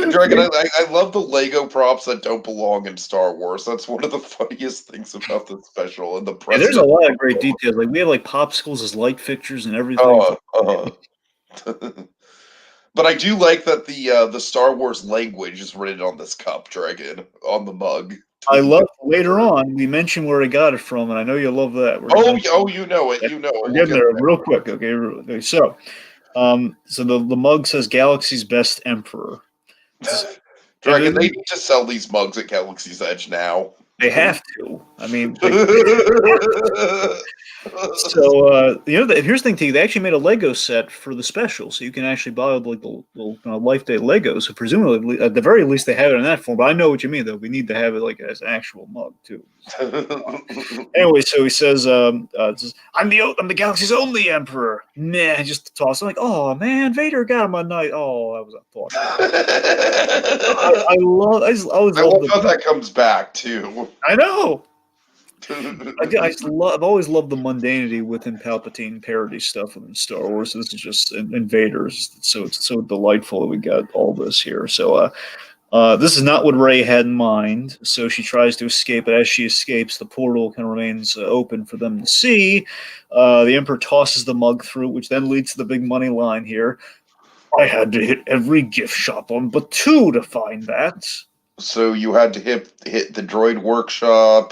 Dragon, I love the Lego props that don't belong in Star Wars. That's one of the funniest things about this special and the Yeah, there's a precedent. lot of great details. Like we have like popsicles as light fixtures and everything. Oh, but I do like that the Star Wars language is written on this cup, Dragon, on the mug. I love later on we mention where I got it from, and I know you love that. Oh, you know it, you know it. We're We'll getting get there there. real quick. Okay. So the mug says Galaxy's best Emperor. Dragon, And they need to sell these mugs at Galaxy's Edge now. they have to. I mean, so here's the thing too. They actually made a Lego set for the special, so you can actually buy like the little Life Day Legos. So presumably, at the very least, they have it in that form. But I know what you mean, though. We need to have it like as an actual mug too. Anyway, so he says, I'm the galaxy's only emperor." Nah, just toss. I'm like, "Oh man, Vader got him on night." Oh, that was a thought. I always I love love the. how that comes back too. I know. I've always loved the mundanity within Palpatine parody stuff within Star Wars. This is just Invaders, so it's so delightful that we got all this here. So, this is not what Rey had in mind. So she tries to escape, but as she escapes, the portal kind of remains open for them to see. The Emperor tosses the mug through, which then leads to the big money line here. I had to hit every gift shop on Batuu to find that. So you had to hit the Droid Workshop,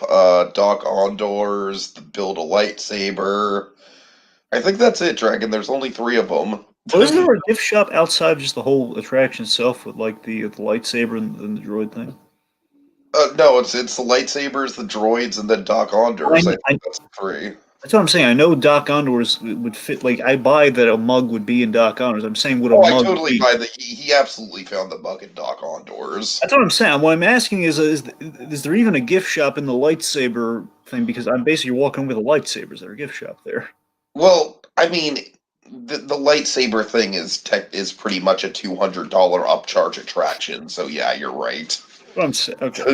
Doc Ondor's, build a lightsaber. I think that's it, Dragon. There's only 3 of them. Well, isn't there a gift shop outside of just the whole attraction itself with like the lightsaber and the droid thing? No, it's the lightsabers, the droids, and then Doc I, Ondor's. I I, think that's the 3. that's what I'm saying. I know Doc Ondor's would fit. Like I buy that a mug would be in Doc Ondor's. I'm saying would a Oh, I mug totally be? buy that. He absolutely found the bug in Doc Ondor's. That's what I'm saying. What I'm asking is there even a gift shop in the lightsaber thing? Because I'm basically walking with a lightsabers. There a gift shop there. Well, I mean, the lightsaber thing is pretty much a $200 upcharge attraction. So yeah, you're right. What I'm saying. Okay.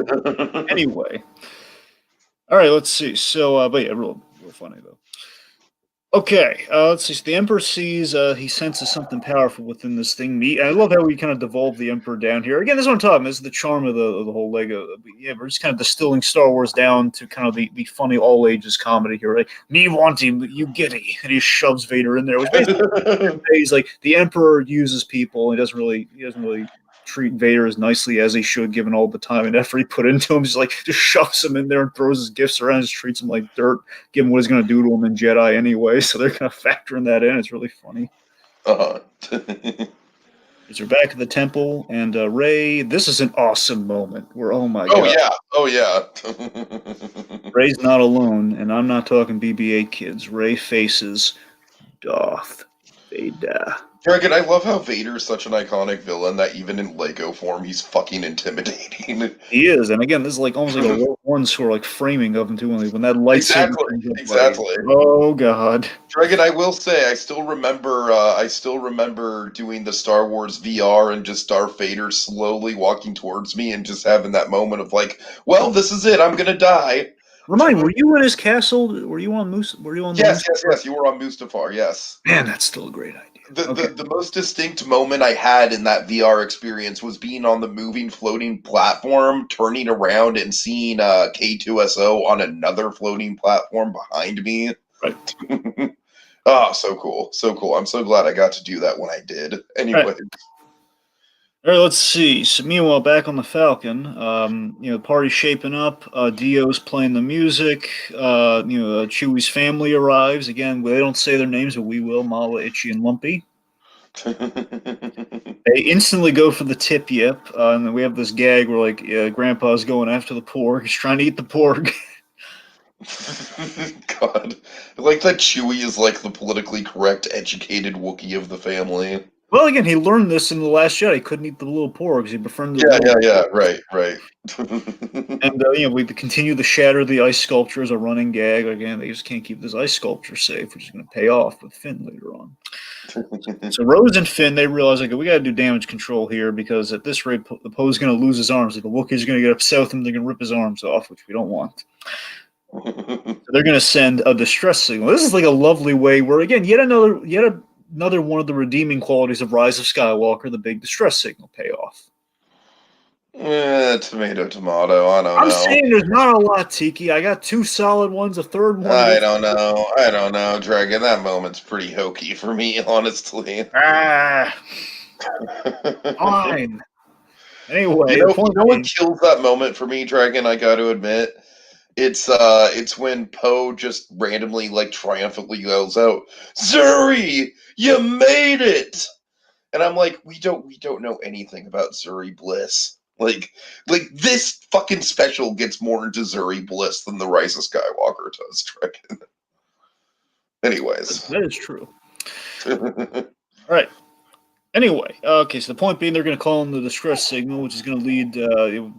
Anyway, all right. Let's see. So, but yeah, real funny though. Okay, let's see. So the Emperor sees, he senses something powerful within this thing. I love how we kind of devolve the Emperor down here. Again, this is what I'm talking about. This is the charm of the whole Lego. Yeah, we're just kind of distilling Star Wars down to kind of the funny all ages comedy here, right? Me wanting you giddy, and he shoves Vader in there. Which basically he's like the Emperor uses people. He doesn't really treat Vader as nicely as he should, given all the time and effort he put into him. Just shoves him in there and throws his gifts around, just treats him like dirt, given what he's going to do to him in Jedi anyway. So they're kind of factoring that in. It's really funny. Uh-huh. We're back at the temple, and Rey. This is an awesome moment where, oh my Oh god, yeah. Oh yeah. Rey's not alone, and I'm not talking BB-8 kids. Rey faces Darth Vader. Dragon, I love how Vader's such an iconic villain that even in Lego form, he's fucking intimidating. He is, and again, this is like almost like a Rogue One sort of like framing of him too. When that lightsaber Exactly, comes up, like, exactly. oh god. Dragon, I will say, I still remember. I still remember doing the Star Wars VR and just Darth Vader slowly walking towards me and just having that moment of like, "Well, this is it. I'm gonna die." Remind me, were you in his castle? Were you on Moose? Were you on the Yes, Moose? yes, yes. You were on Mustafar. Yes. Man, that's still a great idea. The, Okay. the the most distinct moment I had in that VR experience was being on the moving floating platform, turning around and seeing K2SO on another floating platform behind me. Right. Oh, so cool. So cool. I'm so glad I got to do that when I did. All right. Anyway. All right, let's see. So meanwhile, back on the Falcon, the party's shaping up. Dio's playing the music. Chewie's family arrives. Again, they don't say their names, but we will. Mala, Itchy, and Lumpy. They instantly go for the tip yip, and then we have this gag where like Grandpa's going after the porg. He's trying to eat the porg. God. Like that Chewie is like the politically correct, educated Wookiee of the family. Well, again, he learned this in the Last Jedi. He couldn't eat the little porgs. He befriended the Yeah, yeah, little yeah. porgs. Right, right. And we continue to shatter the ice sculpture as a running gag. Again, they just can't keep this ice sculpture safe, which is going to pay off with Finn later on. So Rose and Finn, they realize like we got to do damage control here because at this rate, the Poe's going to lose his arms. Like the Wookiee's going to get upset with him. They're going to rip his arms off, which we don't want. So they're going to send a distress signal. This is like a lovely way where again, yet another one of the redeeming qualities of Rise of Skywalker, the big distress signal payoff. Tomato, tomato. I don't I'm know. saying there's not a lot, Tiki. I got two solid ones, a third one. I don't know. I don't know, Dragon. That moment's pretty hokey for me, honestly. Fine. Anyway, You know what kills that moment for me, Dragon? I got to admit, it's when Poe just randomly, like, triumphantly yells out, "Zuri, you made it!" And I'm like, we don't know anything about Zuri Bliss. Like this fucking special gets more into Zuri Bliss than the Rise of Skywalker does, Dragon. Anyways. that is true. All right. Anyway, okay, so the point being they're going to call in the distress signal, which is going to lead,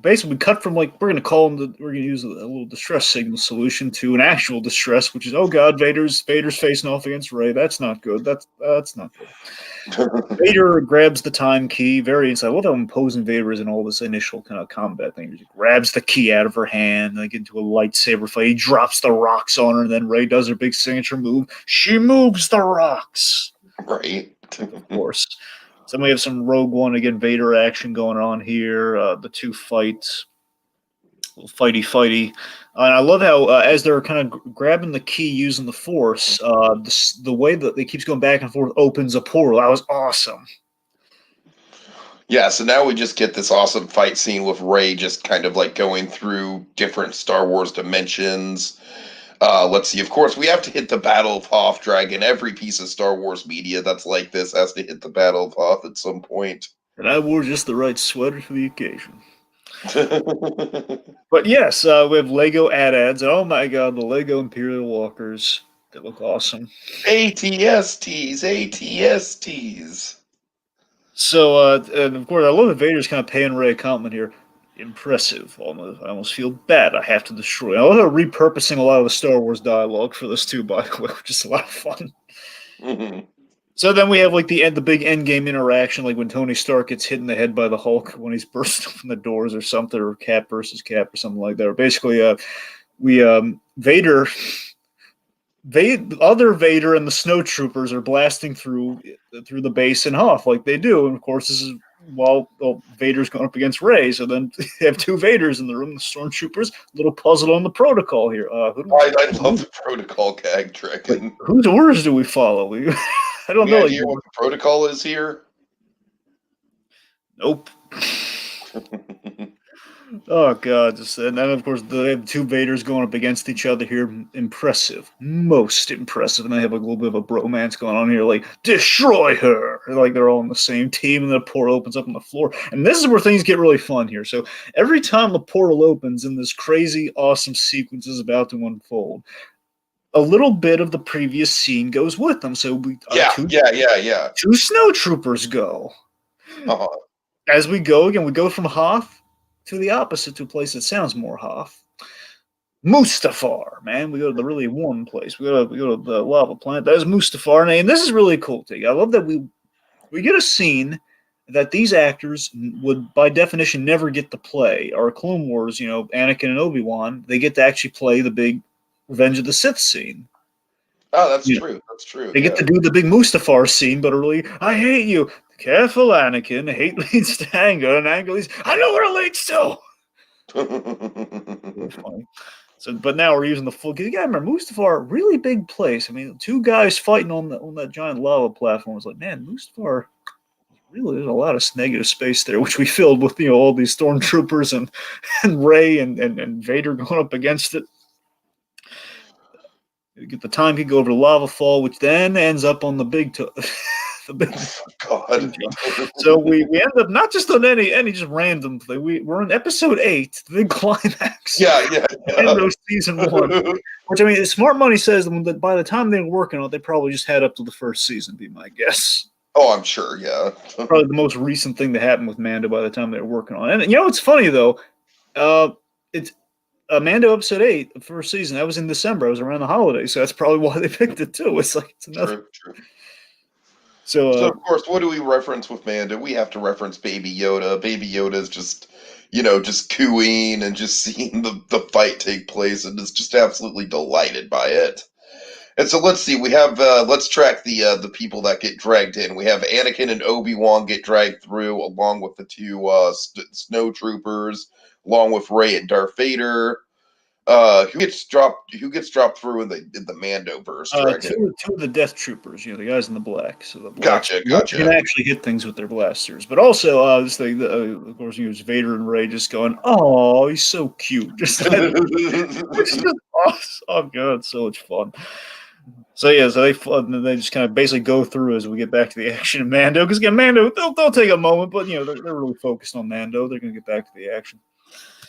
basically cut from like, we're going to use a little distress signal solution to an actual distress, which is, oh god, Vader's facing off against Rey. That's not good. That's not good. Vader grabs the time key, very inside. I love how imposing Vader is in all this initial kind of combat thing. He grabs the key out of her hand, they get into a lightsaber fight. He drops the rocks on her, and then Rey does her big signature move. She moves the rocks. Right. Of course. So we have some Rogue One again Vader action going on here. The two fights, fighty. And I love how as they're kind of grabbing the key using the Force, the way that they keeps going back and forth opens a portal. That was awesome. Yeah, so now we just get this awesome fight scene with Rey just kind of like going through different Star Wars dimensions. Let's see. Of course, we have to hit the Battle of Hoth, Dragon. Every piece of Star Wars media that's like this has to hit the Battle of Hoth at some point. And I wore just the right sweater for the occasion. But yes, we have Lego ads. Oh my god, the Lego Imperial Walkers. They look awesome. ATSTs, ATSTs. So, and of course, I love that Vader's kind of paying Rey a compliment here. Impressive. I almost feel bad. I have to destroy. I love how repurposing a lot of the Star Wars dialogue for this too, by the way, which is a lot of fun. Mm-hmm. So then we have like the big end game interaction, like when Tony Stark gets hit in the head by the Hulk when he's bursting open the doors or something, or Cap versus Cap or something like that. Or basically, Vader. Other Vader and the snowtroopers are blasting through the base and Hoth like they do, and of course this is while Vader's going up against Rey. So then they have two Vaders in the room. The stormtroopers, little puzzle on the protocol here. I love the protocol gag trick. Like, whose orders do we follow? I don't know. Idea what the protocol is here? Nope. Oh god! And then of course they have two Vaders going up against each other here. Impressive, most impressive. And they have like a little bit of a bromance going on here. Like destroy her. Like they're all on the same team, and the portal opens up on the floor. And this is where things get really fun here. So every time the portal opens, and this crazy, awesome sequence is about to unfold, a little bit of the previous scene goes with them. So we Yeah, yeah. two snow troopers go. Uh-huh. As we go again, we go from Hoth to the opposite, to a place that sounds more Hoth. Mustafar, man. We go to the really warm place. We go to the lava planet. That is Mustafar, and this is really cool. Thing. I love that we get a scene that these actors would, by definition, never get to play. Our Clone Wars, Anakin and Obi-Wan, they get to actually play the big Revenge of the Sith scene. Oh, that's true. That's true. They get to do the big Mustafar scene, but early, I hate you. Careful, Anakin. Hate leads to anger, and anger leads. I know where it leads to. Really funny. So, but now we're using the full. You gotta remember, Mustafar, really big place. I mean, two guys fighting on that giant lava platform. It's like, man, Mustafar. Really, there's a lot of negative space there, which we filled with all these stormtroopers and Rey and Vader going up against it. You get the time could go over the lava fall, which then ends up on the big the big God. So we end up not just on any just random thing. We're in episode 8, the big climax. Yeah. End of season 1. Which, I mean, Smart Money says that by the time they were working on it, they probably just had up to the first season, be my guess. Oh, I'm sure, yeah. Probably the most recent thing that happened with Mando by the time they were working on it. And it's funny though. It's Mando episode 8, the first season. That was in December. It was around the holidays, so that's probably why they picked it too. It's like it's another. True. So of course, what do we reference with Mando? We have to reference Baby Yoda. Baby Yoda's just, just cooing and just seeing the fight take place, and is just absolutely delighted by it. And so let's see. We have let's track the people that get dragged in. We have Anakin and Obi-Wan get dragged through, along with the two snow troopers, along with Rey and Darth Vader. Who gets dropped through in the Mando verse? Two of the Death Troopers, the guys in the black. So the black Gotcha. can actually hit things with their blasters, but also this thing. Of course, it was Vader and Rey just going, "Oh, he's so cute!" Just it's just awesome. Oh god, so much fun. So yeah, so they just kind of basically go through as we get back to the action of Mando. Because again, Mando, they'll take a moment, but they're really focused on Mando. They're going to get back to the action.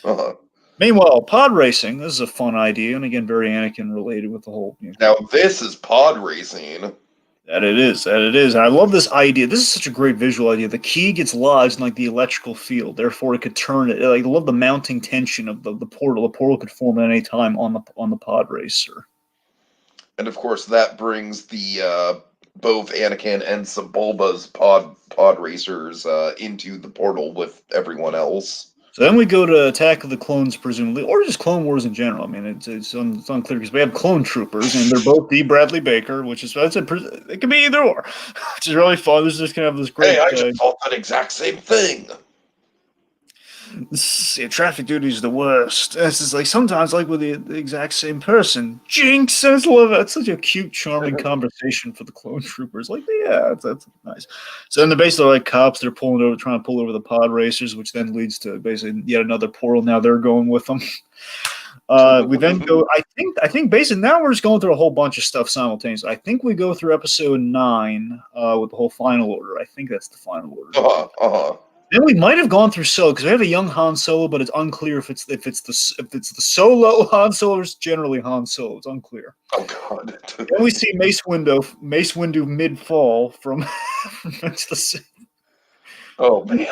Uh-huh. Meanwhile, pod racing. This is a fun idea, and again, very Anakin related with the whole. Now this is pod racing. That it is. And I love this idea. This is such a great visual idea. The key gets lodged in the electrical field, therefore it could turn it. I love the mounting tension of the portal. The portal could form at any time on the pod racer. And of course, that brings the both Anakin and Sebulba's pod racers into the portal with everyone else. So then we go to Attack of the Clones, presumably, or just Clone Wars in general. I mean, it's unclear because we have clone troopers, and they're both D. Bradley Baker, which is it can be either or, which is really fun. This is just gonna have this great. Hey, I just thought that exact same thing. Traffic duty is the worst. This is sometimes with the exact same person. Jinx, I just love it. It's such a cute, charming conversation for the clone troopers. That's nice. So then they're basically cops. They're trying to pull over the pod racers, which then leads to basically yet another portal. Now they're going with them. We then go. I think basically now we're just going through a whole bunch of stuff simultaneously. I think we go through episode 9 with the whole final order. I think that's the final order. Then we might have gone through Solo because we have a young Han Solo, but it's unclear if it's the Solo Han Solo or it's generally Han Solo. It's unclear. Oh God! Then we see Mace Windu mid-fall from Revenge of the Sith. Oh man!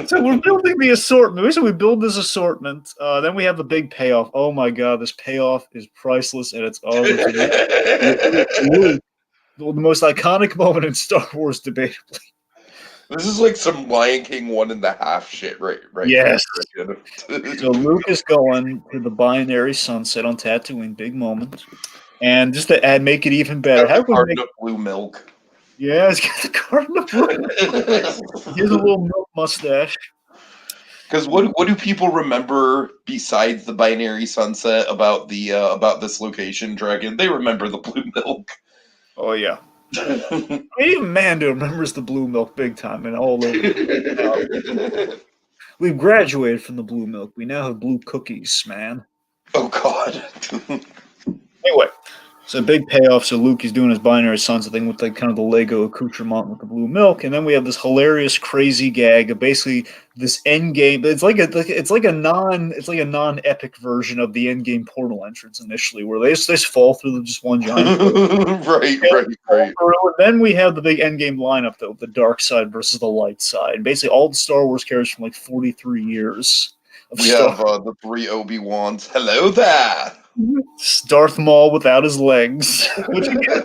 So we're building the assortment. Basically, we build this assortment. Then we have the big payoff. Oh my God, this payoff is priceless, and it's the most iconic moment in Star Wars, debatably. This is like some Lion King 1.5 shit, right? Yes. So Luke is going to the binary sunset on Tatooine, big moment, and just to make it even better, how can we make blue milk? Yeah, he's got the carton of blue milk. He has a little milk mustache. Because what do people remember besides the binary sunset about this location, Dragon? They remember the blue milk. Oh yeah. Even Mando remembers the blue milk big time and all over. We've graduated from the blue milk. We now have blue cookies, man. Oh God. Anyway, So big payoff. So Luke is doing his binary sons thing with like kind of the Lego accoutrement with the blue milk, and then we have this hilarious, crazy gag of basically this end game. It's like a non epic version of the end game portal entrance initially, where they just fall through just one giant. Right, right. And then we have the big end game lineup though, the dark side versus the light side. Basically, all the Star Wars characters from like 43 years of We Star. have the three Obi-Wans. Hello there. Darth Maul without his legs, which again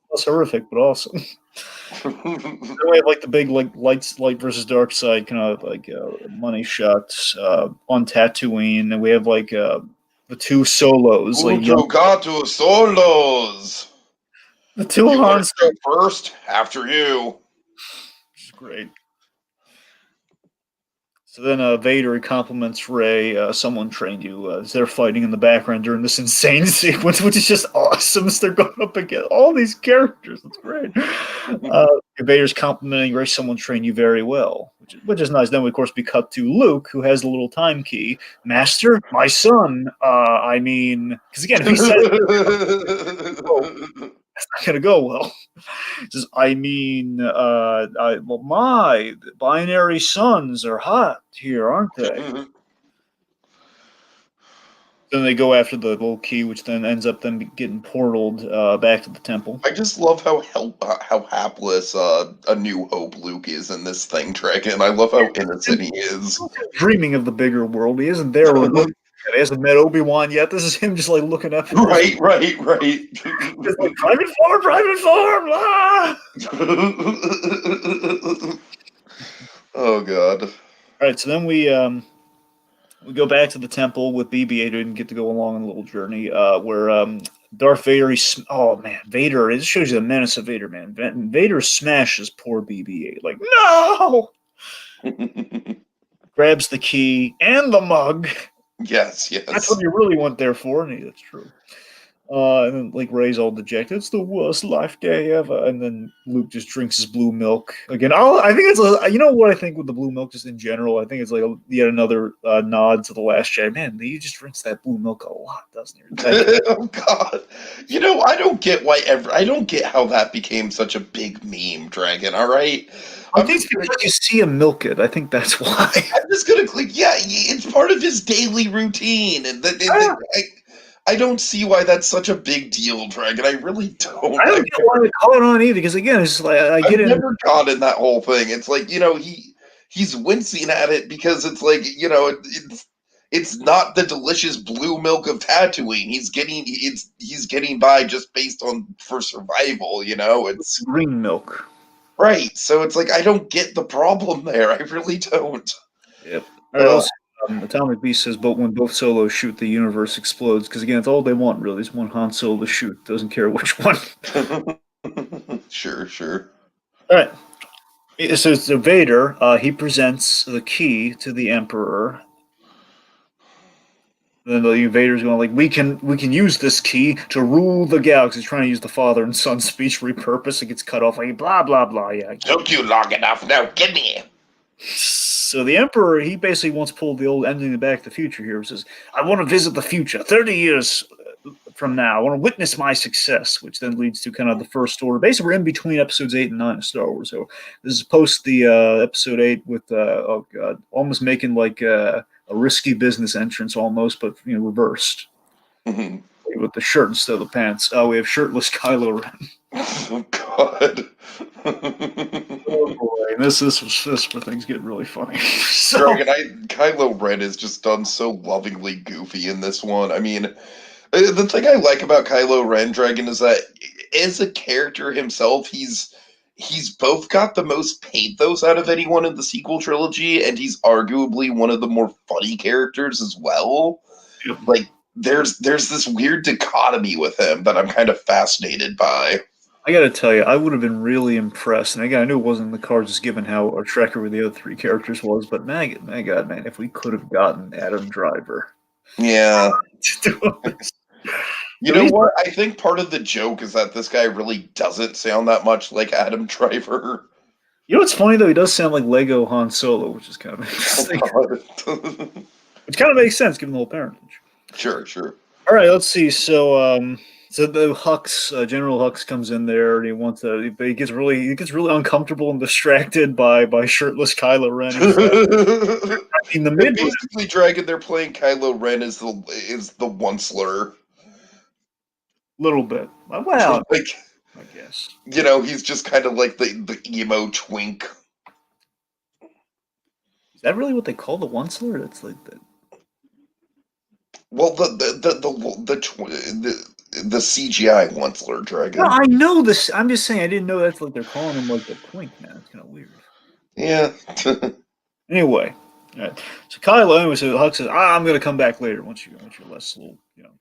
was horrific, but awesome. Then we have like the big like light versus dark side kind of like money shots on Tatooine, and we have like the two solos, like young, Gato solos. the two You want Hans, to speak first? After you. which is great. So then Vader compliments Rey. Someone trained you. As they're fighting in the background during this insane sequence, which is just awesome. As they're going up against all these characters, it's great. Vader's complimenting Rey. Someone trained you very well, which is nice. Then we, of course, we cut to Luke, who has the little time key. Master, my son. I mean, because again, if he says it's not going to go well. Says, I mean, well, my binary sons are hot here, aren't they? Then they go after the little key, which then ends up them getting portaled back to the temple. I just love how hapless A New Hope Luke is in this thing, Dragon. I love how innocent he is. Dreaming of the bigger world. He isn't there. He hasn't met Obi-Wan yet. This is him just like looking up. Right. Just like, private form, ah! Oh god. All right, so then we go back to the temple with BB-8 and get to go along on a little journey where Darth Vader. Oh man, Vader! It shows you the menace of Vader, man. Vader smashes poor BB-8. Like no, grabs the key and the mug. Yes. That's what you really went there for, and that's true. And then like Rey's all dejected. It's the worst life day ever. And then Luke just drinks his blue milk again. I think it's you know what I think with the blue milk just in general. I think it's like yet another nod to the Last Jedi. Man, he just drinks that blue milk a lot, doesn't he? Oh god. You know, I don't get how that became such a big meme, Dragon. All right. I think it's because you see him milk it. I think that's why. I'm just gonna click. Yeah, it's part of his daily routine, and I don't see why that's such a big deal, Dragon. I really don't. I don't get why they call it on either. Because again, it's like I get I've it. never got in that whole thing. It's like he's wincing at it because it's like it's not the delicious blue milk of Tatooine. He's getting by just based on for survival. It's green milk. Right, so it's like I don't get the problem there. I really don't. Yep. Also, Atomic Beast says, "But when both solos shoot, the universe explodes." Because again, it's all they want really is one Han Solo to shoot. Doesn't care which one. Sure. All right. So Vader, he presents the key to the Emperor. Then the Vader's going like, we can use this key to rule the galaxy. He's trying to use the father and son speech repurpose. It gets cut off like blah blah blah. Yeah. Took you long enough. Now give me. So the Emperor, he basically wants to pull the old ending of Back to the Future here. He says, "I want to visit the future, 30 years from now. I want to witness my success," which then leads to kind of the first order. Basically, we're in between episodes 8 and 9 of Star Wars. So this is post the episode 8 with oh god, almost making like a risky business entrance almost, but reversed. Mm-hmm. With the shirt instead of the pants. We have shirtless Kylo Ren. Oh god. Oh boy, this where things get really funny. Kylo Ren is just done so lovingly goofy in this one. I mean, the thing I like about Kylo Ren, Dragon, is that as a character himself, he's both got the most pathos out of anyone in the sequel trilogy, and he's arguably one of the more funny characters as well. Yep. Like, there's this weird dichotomy with him that I'm kind of fascinated by. I gotta tell you, I would have been really impressed. And again, I knew it wasn't in the cards, just given how our tracker with the other three characters was. But my God, man, if we could have gotten Adam Driver, yeah. to do this. You know what? I think part of the joke is that this guy really doesn't sound that much like Adam Driver. You know what's funny though? He does sound like Lego Han Solo, which is kind of interesting. Which kind of makes sense given the whole parentage. Sure. All right, let's see. So So the General Hux comes in there and he wants to, but he gets really uncomfortable and distracted by shirtless Kylo Ren. He's in the And mid basically, Dragon, they're playing Kylo Ren as the onceler. little bit. Well, Like, I guess. he's just kind of like the emo twink. Is that really what they call the Onceler? That's like the Well, the CGI onceler No, Dragon. I know this. I'm just saying I didn't know that's what they're calling him, like the twink, man. It's kind of weird. Yeah. Anyway, all right. So Kylo, anyway, so Hux says, I'm gonna come back later once you're less little, you know.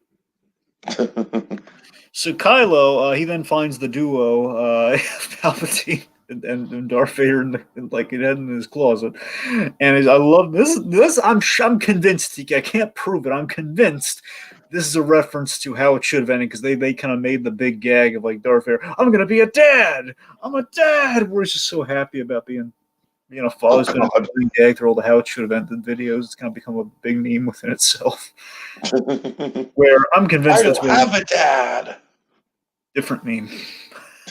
So Kylo, he then finds the duo, Palpatine and Darth Vader, like it had in his closet, and I love this. I'm convinced. I can't prove it. I'm convinced this is a reference to how it should have ended because they kind of made the big gag of like Darth Vader. I'm gonna be a dad. I'm a dad. Where he's just so happy about being a father. It's been a God. running gag through all the how it should have ended videos. It's kind of become a big meme within itself. Where I'm convinced I that's don't really have a dad. different meme.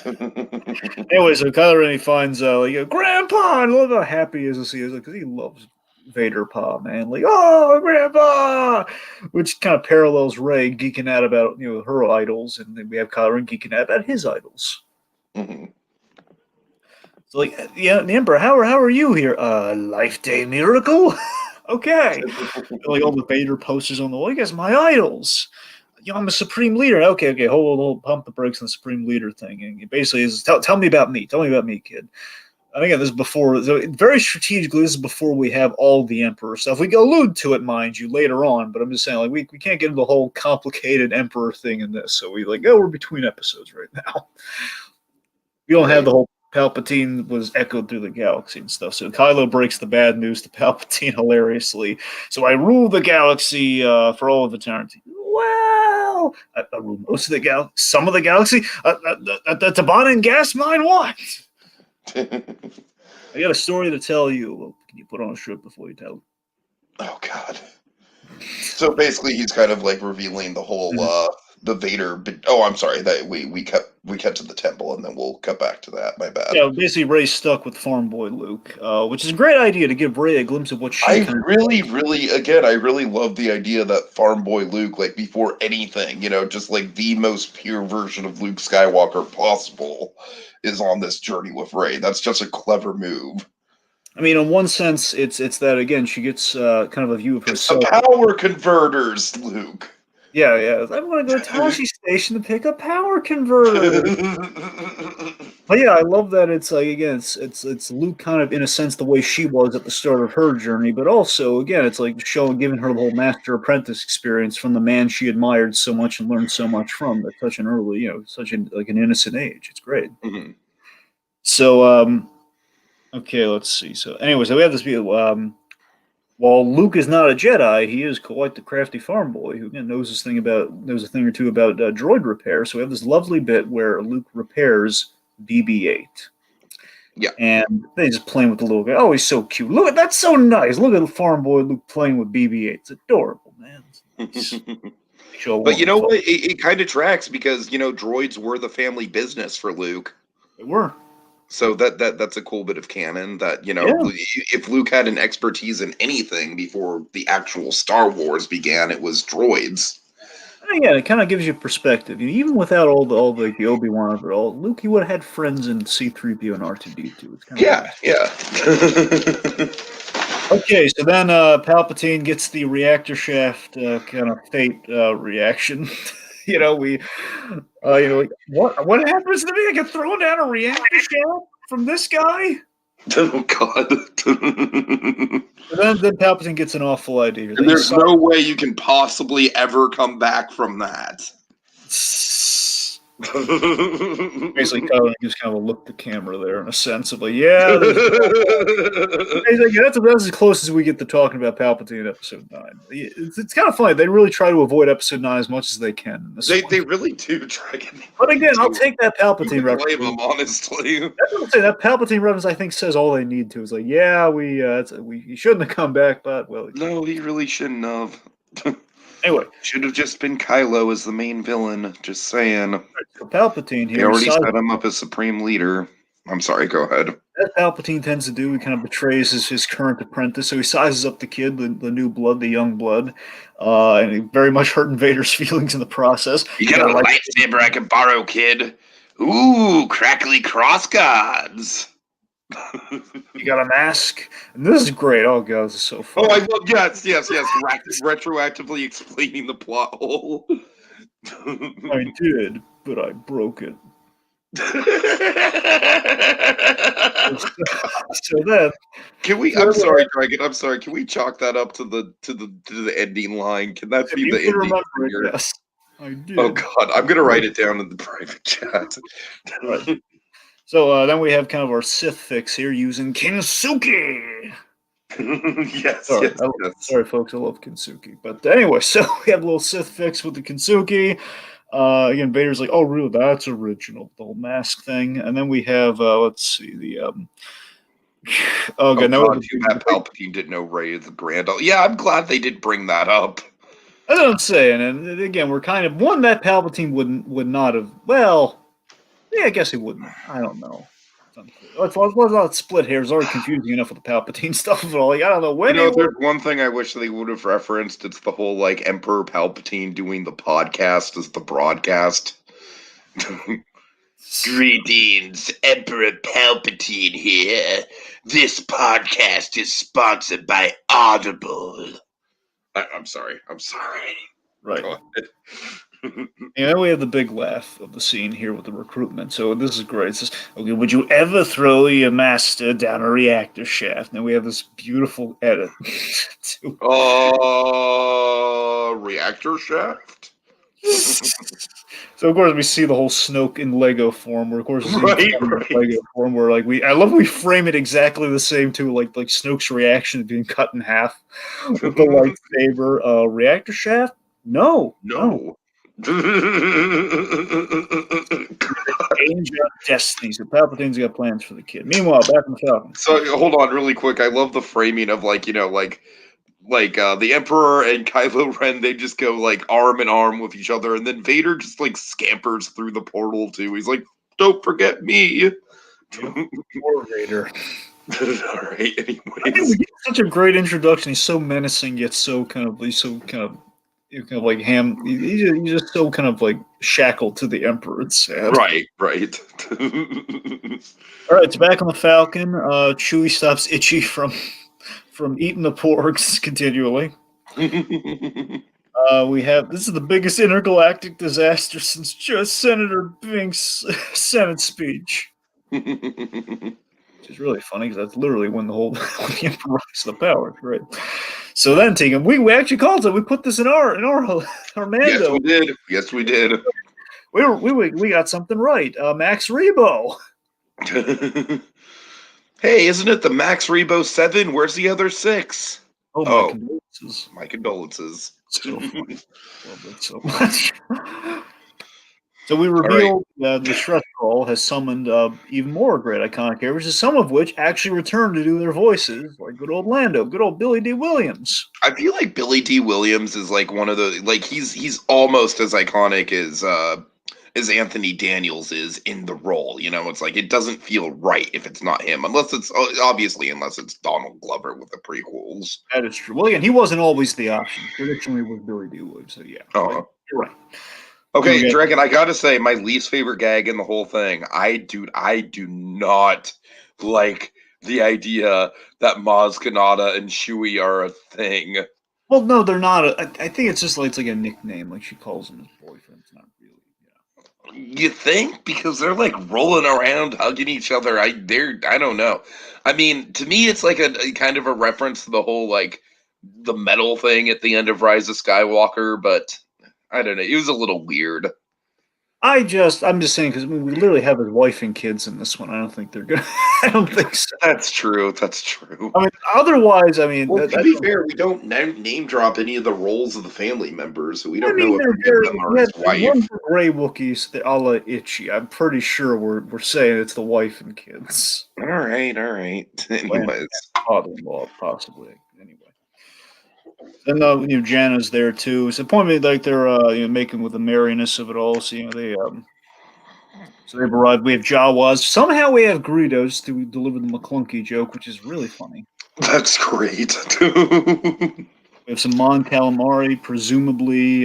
Anyway, so Kylo Ren he finds Grandpa, and I love how happy he is to see us because he loves Vader Pa, man. Like, oh, Grandpa, which kind of parallels Rey geeking out about her idols, and then we have Kylo Ren geeking out about his idols. Mhm. So like, yeah, the Emperor, how are you here? Life Day Miracle. Okay, like all the Vader posters on the wall. You guys, are my idols. I'm a supreme leader. Okay, hold, pump the brakes on the supreme leader thing. And it basically is tell me about me. Tell me about me, kid. And again, this is before, so very strategically, this is before we have all the Emperor stuff. We can allude to it, mind you, later on, but I'm just saying, like, we can't get into the whole complicated Emperor thing in this. So we're between episodes right now. We don't have Right. the whole Palpatine was echoed through the galaxy and stuff. So Kylo breaks the bad news to Palpatine hilariously. So I rule the galaxy for all of eternity. Well, I rule most of the galaxy, some of the galaxy. The Tabana and gas mine. What? I got a story to tell you. Well, can you put on a shirt before you tell it? Oh God. So basically, he's kind of like revealing the whole the Vader. Oh, I'm sorry that we cut to the temple and then we'll cut back to that. My bad. Yeah, basically Ray's stuck with farm boy Luke, which is a great idea to give Ray a glimpse of what she I kind of really, really, again, I really love the idea that Farm Boy Luke, like before anything, just like the most pure version of Luke Skywalker possible, is on this journey with Rey. That's just a clever move. I mean, in one sense, it's that again she gets kind of a view of It's the herself. power converters, Luke. Yeah. I want to go to Tashi Station to pick a power converter. But yeah, I love that it's like again, it's Luke kind of in a sense the way she was at the start of her journey, but also again, it's like giving her the whole master apprentice experience from the man she admired so much and learned so much from at such an early, such an like an innocent age. It's great. Mhm. So okay, let's see. So anyway, so we have this view. While Luke is not a Jedi, he is quite the crafty farm boy who again, knows a thing or two about droid repair. So we have this lovely bit where Luke repairs BB-8, Yeah. and they just playing with the little guy. Oh, he's so cute. Look, that's so nice. Look at the farm boy Luke playing with BB-8. It's adorable, man. It's nice. But you know what? It kind of tracks because droids were the family business for Luke. They were. So that's a cool bit of canon that Yeah. if Luke had an expertise in anything before the actual Star Wars began, it was droids. And again, it kind of gives you perspective. Even without all the Obi-Wan of it all, Luke, he would have had friends in C-3PO and R2-D2. It's kind of Yeah, nice. yeah. Okay, so then Palpatine gets the reactor shaft kind of fate reaction. We, like, what happens to me? I get thrown down a reactor shaft from this guy. Oh God. And then Palpatine gets an awful idea. And there's no way you can possibly ever come back from that. Basically, Kylo just kind of looked the camera there in a sense of like, yeah, that's as close as we get to talking about Palpatine in Episode 9. It's kind of funny. They really try to avoid Episode 9 as much as they can in this They one. really do, Dragon. But again, I'll take that Palpatine reference. Blame them, honestly. That's what I'm saying. That Palpatine reference, I think, says all they need to. It's like, yeah, we shouldn't have come back, but well, No, he really shouldn't have. Anyway, Should have just been Kylo as the main villain. Just saying. so Palpatine They here, already besides set him up as supreme leader. I'm sorry. Go ahead. as Palpatine tends to do, he kind of betrays his current apprentice. So he sizes up the kid, the new blood, the young blood, and he very much hurting Vader's feelings in the process. You He got got a a light. lightsaber I can borrow, kid. Ooh, crackly cross gods. You got a mask, and this is great. Oh god, this is so Oh, funny. I love yes. Retroactively explaining the plot hole. I did, but I broke it. So then, Can we? so I'm then sorry, Dragon. I'm sorry. Can we chalk that up to the ending line? Can that if be you the can ending remember it, here? yes, I Oh did. God, I'm gonna write it down in the private chat. All right. So then we have kind of our Sith fix here using Kinsuki. Yes, Sorry, yes, yes. sorry, folks. I love Kinsuki, but anyway, so we have a little Sith fix with the Kinsuki. Again, Vader's like, "Oh, really? That's original." The whole mask thing, and then we have let's see the oh, Oh god, now we have God, the too big, bad Palpatine didn't know Rey is the grand. Yeah, I'm glad they did bring that up. that's what I'm saying, and again, we're kind of one that Palpatine would not have. Well, yeah, I guess he wouldn't. I don't know. It's unclear. Let's not split hairs. It's already confusing enough with the Palpatine stuff at all. Like, I don't know You when he know, was. there's one thing I wish they would have referenced. It's the whole like Emperor Palpatine doing the podcast as the broadcast. Greetings, Emperor Palpatine here. This podcast is sponsored by Audible. I'm sorry. I'm sorry. Right. Go ahead. And then we have the big laugh of the scene here with the recruitment. So this is great. It says, okay, would you ever throw your master down a reactor shaft? And we have this beautiful edit. Reactor shaft? So of course we see the whole Snoke in Lego form, where of course we see Right, him in right. Lego form, where like I love we frame it exactly the same too, like Snoke's reaction to being cut in half with the lightsaber. Reactor shaft? No, no. No. Danger destiny. So Palpatine's got plans for the kid. Meanwhile, back in the Falcon. So hold on really quick. I love the framing of the Emperor and Kylo Ren, they just go like arm in arm with each other, and then Vader just like scampers through the portal too. He's like, "Don't forget me." Yep. Poor Vader. All right. I think Anyways, we get such a great introduction. He's so menacing, yet so kind of like ham. He's just so kind of like shackled to the Emperor. It's sad. right, right. All right, so back on the Falcon. Chewie stops Itchy from eating the porgs continually. We have this is the biggest intergalactic disaster since just Senator Bink's Senate speech. Which is really funny because that's literally when the whole when the Emperor rose to the power, right? So then, Tegan, we actually called it. We put this in our Yes, Mando. we did. Yes, we did. We got something right. Max Rebo. Hey, isn't it the Max Rebo 7? Where's the other 6? Oh, my Oh, condolences. my condolences. So funny. Love it so much. So we All right. revealed the Shrek Call has summoned even more great iconic characters, some of which actually return to do their voices, like good old Lando, good old Billy D. Williams. I feel like Billy D. Williams is like one of the like he's almost as iconic as Anthony Daniels is in the role. You know, it's like it doesn't feel right if it's not him, unless it's Donald Glover with the prequels. That is true. Well, again, he wasn't always the option. Traditionally, it was Billy D. Williams. So yeah, Uh-huh. you're right. Okay, Okay. Dragon, I gotta say, my least favorite gag in the whole thing. I do not like the idea that Maz Kanata and Shui are a thing. Well, no, they're not. I think it's just like it's like a nickname. Like she calls him his boyfriend. It's not really. You think? Because they're like rolling around, hugging each other. I don't know. I mean, to me, it's like a kind of a reference to the whole like the metal thing at the end of Rise of Skywalker, but I don't know. It was a little weird. I'm just saying because we literally have his wife and kids in this one. I don't think they're good. I don't think so. That's true. That's true. I mean, otherwise, I mean, Well, to be fair, we don't name drop any of the roles of the family members, so we don't know if they're any of very. them are his One wife. of the gray Wookiees, the a la Itchy. I'm pretty sure we're saying it's the wife and kids. All right. Anyways, Father-in-law, possibly. Anyway. And Janna's there too. So the point being, like they're making with the merriness of it all. So they've arrived. We have Jawas. Somehow we have Greedos to deliver the McClunky joke, which is really funny. That's great. We have some Mon Calamari, presumably.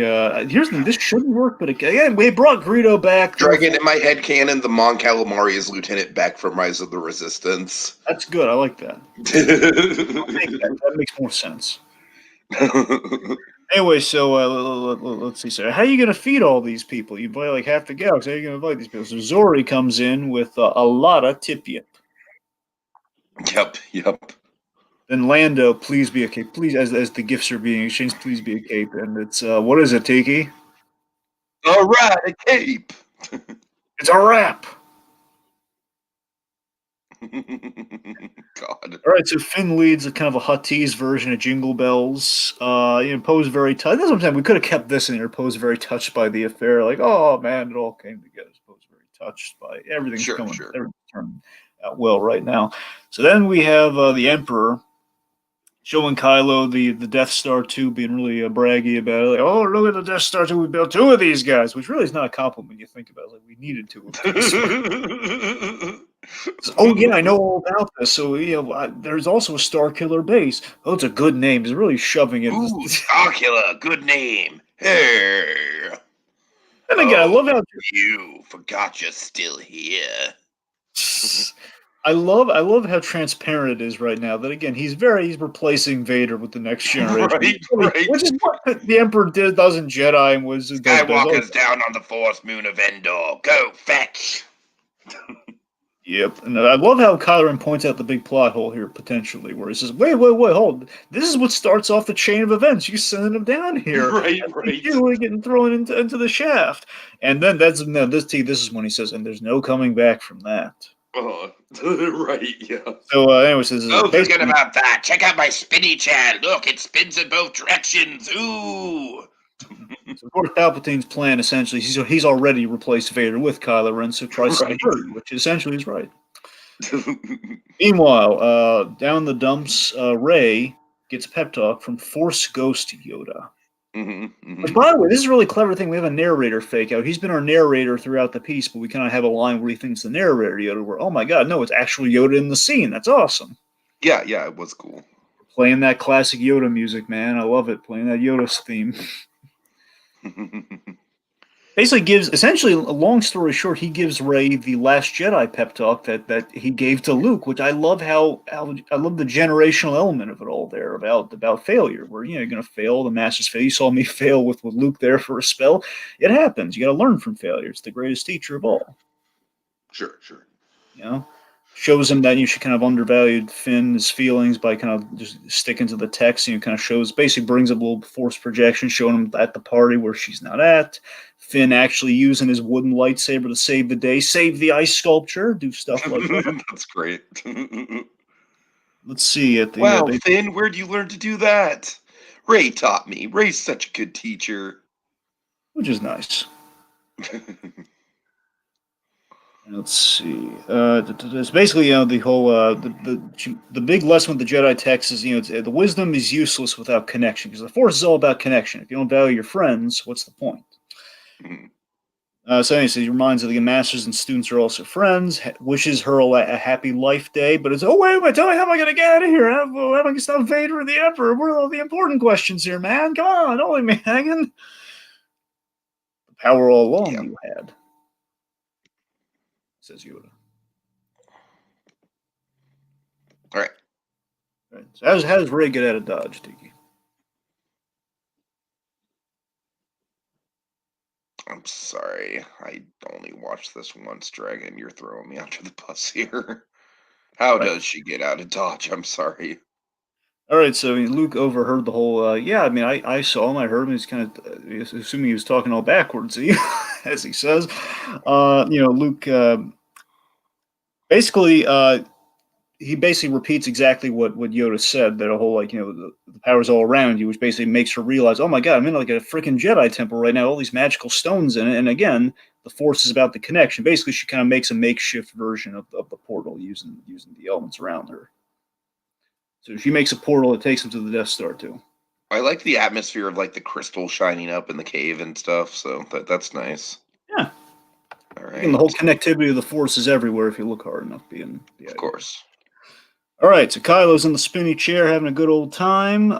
Here's the thing: this shouldn't work, but again, we brought Greedo back. Dragon, in my head canon, the Mon Calamari is Lieutenant Beck from Rise of the Resistance. That's good. I like that. I'll take that. That makes more sense. Anyway, so let's see. So, how are you going to feed all these people? You buy like half the galaxy. How are you going to invite these people? So Zori comes in with a lot of tip yip. Yep. Then Lando, please be a cape. Please, as the gifts are being exchanged, please be a cape. And it's what is it, Tiki? All right, a cape. It's a wrap. God. All right, so Finn leads a kind of a Huttese version of Jingle Bells. Poe's very touched. Sometimes we could have kept this in here. Poe's very touched by the affair. Like, oh man, it all came together. Poe's very touched by everything's Sure. everything's turning out well right now. So then we have the Emperor showing Kylo the Death Star 2, being really braggy about it. Like, oh, look at the Death Star 2. We built two of these guys, which really is not a compliment when you think about it. Like, we needed two of these. Oh yeah, I know all about this. So there's also a Star Killer base. Oh, it's a good name. He's really shoving it. Ooh, Star Killer, good name. Hey. And again, I love how you forgot you're still here. I love how transparent it is right now. That again, he's replacing Vader with the next generation, right. Which is what the Emperor does in Jedi and was Skywalker's down on the fourth moon of Endor. Go fetch. Yep, and I love how Kylo points out the big plot hole here potentially, where he says, "Wait, hold! This is what starts off the chain of events. You sending him down here, right? You getting thrown into the shaft." And then this is when he says, "And there's no coming back from that." Right, yeah. So, anyways, this is don't forget about that. Check out my spinny chat. Look, it spins in both directions. Ooh. So, of course, Palpatine's plan essentially he's already replaced Vader with Kylo Ren, so try something dirty, which essentially is right. Meanwhile, down the dumps, Rey gets a pep talk from Force Ghost Yoda. Which, by the way, this is a really clever thing. We have a narrator fake out. He's been our narrator throughout the piece, but we kind of have a line where he thinks the narrator Yoda. Where, oh my god, no, it's actually Yoda in the scene. That's awesome. Yeah, it was cool. Playing that classic Yoda music, man. I love it. Playing that Yoda theme. Basically gives, essentially, a long story short, he gives Rey the Last Jedi pep talk that he gave to Luke, which I love I love the generational element of it all there about failure, where you're going to fail, the Master's fail. You saw me fail with Luke there for a spell. It happens. You got to learn from failure. It's the greatest teacher of all. Sure. Shows him that you should kind of undervalue Finn's feelings by kind of just sticking to the text, and kind of basically brings up a little force projection, showing him at the party where she's not at. Finn actually using his wooden lightsaber to save the day, save the ice sculpture, do stuff like that. That's great. Let's see. Wow, Finn, where'd you learn to do that? Rey taught me. Rey's such a good teacher. Which is nice. Let's see. It's basically, the whole the big lesson with the Jedi text is, the wisdom is useless without connection, because the Force is all about connection. If you don't value your friends, what's the point? So anyway, he reminds her the masters and students are also friends. Wishes her a happy life day, but it's wait, tell me how am I going to get out of here? How am I going to stop Vader and the Emperor? What are all the important questions here, man? Come on, don't leave me hanging. The power all along you had. Says Yoda. All right. So how does Rey get out of Dodge, Tiki? I'm sorry. I only watched this once, Dragon. You're throwing me under the bus here. How does she get out of Dodge? I'm sorry. All right, so Luke overheard the whole. I saw him. I heard him. He's kind of assuming he was talking all backwards, as he says. Luke basically he basically repeats exactly what Yoda said. That a whole the power's all around you, which basically makes her realize, oh my god, I'm in like a freaking Jedi temple right now. All these magical stones in it, and again, the Force is about the connection. Basically, she kind of makes a makeshift version of the portal using the elements around her. So she makes a portal that takes him to the Death Star too. I like the atmosphere of like the crystal shining up in the cave and stuff. So that's nice. Yeah. All Again, the right, whole connectivity of the Force is everywhere if you look hard enough. Being the of idea. course. All right, so Kylo's in the spinny chair having a good old time.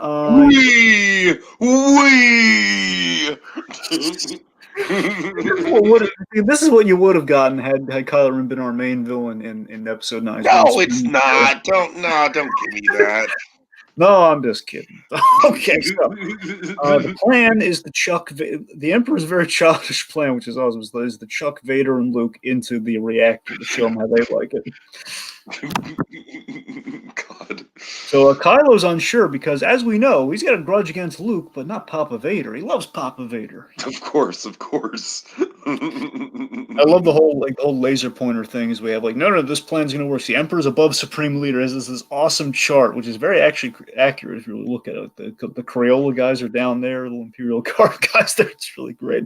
Wee wee. This is what you would have gotten had Kylo Ren been our main villain in Episode 9. No, it's not. Don't give me that. No, I'm just kidding. Okay, so the plan is to chuck the Emperor's very childish plan, which is awesome, is to chuck Vader and Luke into the reactor to show them how they like it. God. So Kylo's unsure because, as we know, he's got a grudge against Luke, but not Papa Vader. He loves Papa Vader. Of course, of course. I love the whole laser pointer thing. Is we have no, this plan's gonna work. The Emperor's above Supreme Leader has this awesome chart, which is very actually accurate if you really look at it. The Crayola guys are down there, the Imperial Guard guys there. It's really great.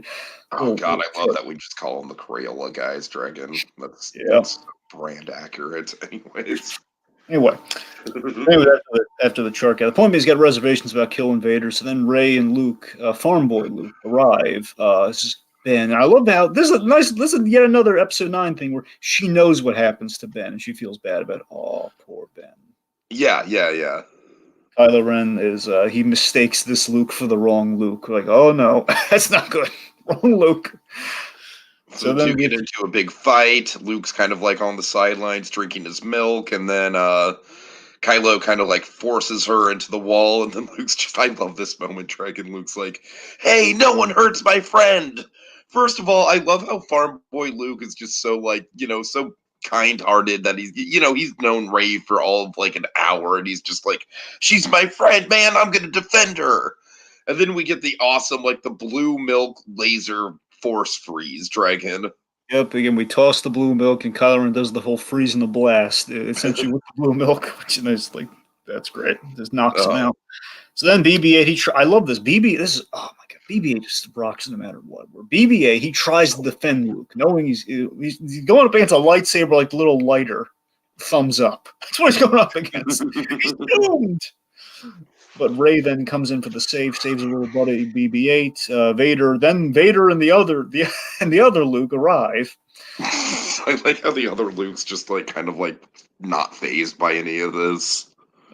Oh God, I love that we just call them the Crayola guys, Dragon. That's brand accurate, anyways. Anyway, after the chart guy, the point is he's got reservations about killing Vader. So then Rey and Luke, Farm Boy Luke, arrive. Ben, and I love how this is nice. This is yet another Episode 9 thing where she knows what happens to Ben and she feels bad about it. Oh, poor Ben. Yeah. Kylo Ren he mistakes this Luke for the wrong Luke. Like, oh no, that's not good. Wrong Luke. So then we get into a big fight. Luke's kind of like on the sidelines drinking his milk, and then Kylo kind of like forces her into the wall, and then Luke's just, I love this moment, Dragon. Luke's like, hey, no one hurts my friend. First of all, I love how Farm Boy Luke is just so so kind-hearted that he's known Rey for all of like an hour, and he's just like, she's my friend, man, I'm gonna defend her. And then we get the awesome, like the blue milk laser force freeze, Dragon. Yep, again, we toss the blue milk, and Kylo Ren does the whole freeze in the blast, essentially with the blue milk, which is that's great. Just knocks him out. So then BB-8, I love this. This is, oh my God, BB-8 just rocks no matter what. Where BB-8, he tries to defend Luke, knowing he's going up against a lightsaber like the little lighter. Thumbs up. That's what he's going up against. He's doomed. But Rey then comes in for the save, saves a little buddy BB-8. Vader and the other Luke arrive. I like how the other Luke's just like kind of like not phased by any of this.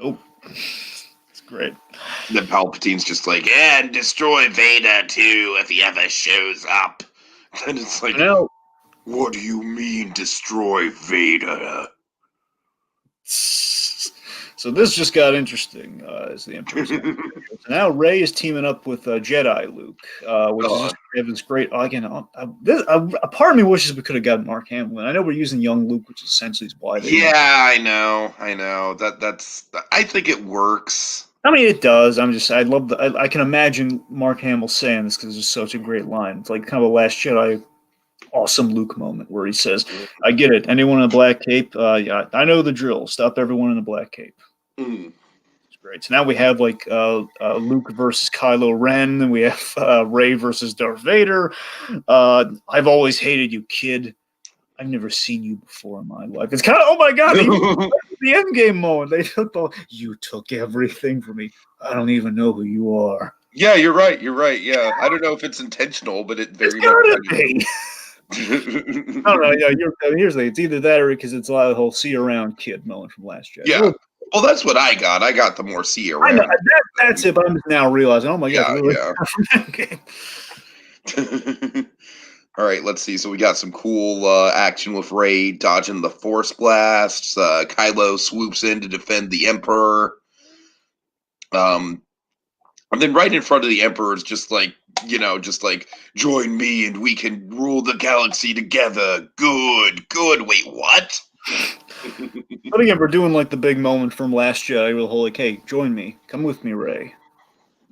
Oh, it's great. Then Palpatine's just like, and destroy Vader too if he ever shows up. And it's like, what do you mean destroy Vader? So this just got interesting as the Emperor's so now Rey is teaming up with Jedi Luke, which is just this great. Again, a part of me wishes we could have gotten Mark Hamill. I know we're using young Luke, which essentially is why they. Yeah, I know. That's. I think it works. I mean, it does. I love I can imagine Mark Hamill saying this because it's such a great line. It's like kind of a Last Jedi. Awesome Luke moment where he says, I get it. Anyone in a black cape? Yeah, I know the drill. Stop everyone in a black cape. Mm. It's great. So now we have Luke versus Kylo Ren, and we have Rey versus Darth Vader. I've always hated you, kid. I've never seen you before in my life. It's kind of, oh my God, the Endgame moment. You took everything from me. I don't even know who you are. Yeah, you're right. Yeah, I don't know if it's intentional, but it very much be. No, here's the thing. It's either that or because it's a lot of the whole see around kid moment from Last Jedi. Yeah. Well, that's what I got. I got the more see around. That's it, but I'm just now realizing, oh my God. All right, let's see. So we got some cool action with Rey dodging the Force blasts. Kylo swoops in to defend the Emperor. And then right in front of the Emperor is just like, join me and we can rule the galaxy together. Good. Wait, what? But again, we're doing like the big moment from Last Jedi with the whole hey, join me. Come with me, Rey.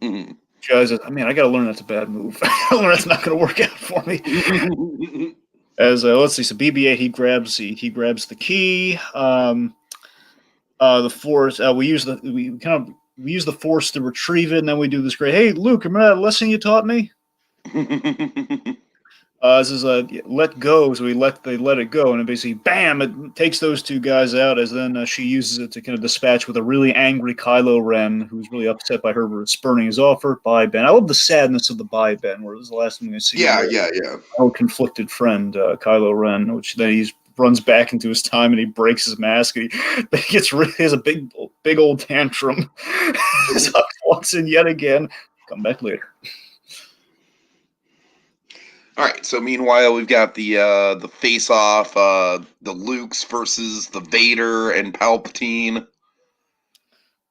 Mm-hmm. Jedi says, I got to learn that's a bad move. I gotta learn that's not going to work out for me. As let's see, so BB-8 he grabs the key. The Force we use the Force to retrieve it, and then we do this great. Hey, Luke, remember that lesson you taught me? This is let go, so they let it go, and it basically, bam! It takes those two guys out. As then she uses it to kind of dispatch with a really angry Kylo Ren, who's really upset by her for spurning his offer. Bye, Ben. I love the sadness of the bye, Ben. Where it was the last time we see Yeah, yeah, yeah. our conflicted friend Kylo Ren, which then he runs back into his time and he breaks his mask. And he gets really has a big old tantrum. Hux walks in yet again. Come back later. All right. So meanwhile, we've got the face off, the Luke's versus the Vader and Palpatine.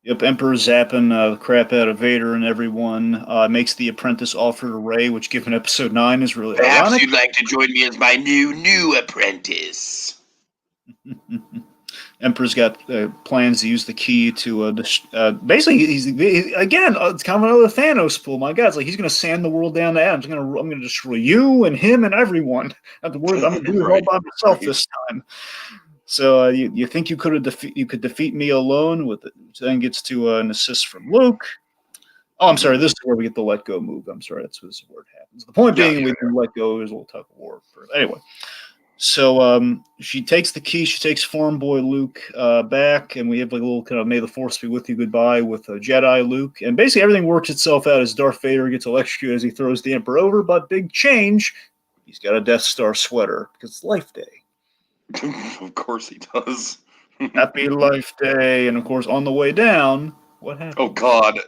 Yep, Emperor zapping the crap out of Vader and everyone. Makes the apprentice offer to Rey, which, given Episode 9, is really Perhaps ironic. you'd like to join me as my new apprentice. Emperor's got plans to use the key to basically again it's kind of another Thanos pull. My God, it's like he's going to sand the world down to atoms. I'm going to destroy you and him and everyone. I'm going to do it all by myself this time. So you think you could defeat me alone with it? Then gets to an assist from Luke. Oh, I'm sorry. This is where we get the let go move. I'm sorry. That's where it happens. The point being, we can let go. There's a little tug of war. Anyway. So she takes the key. She takes Farm Boy Luke back, and we have like a little kind of "May the Force be with you" goodbye with Jedi Luke, and basically everything works itself out as Darth Vader gets electrocuted as he throws the Emperor over. But big change, he's got a Death Star sweater because it's Life Day. Of course he does. Happy Life Day, and of course on the way down, what happened? Oh God,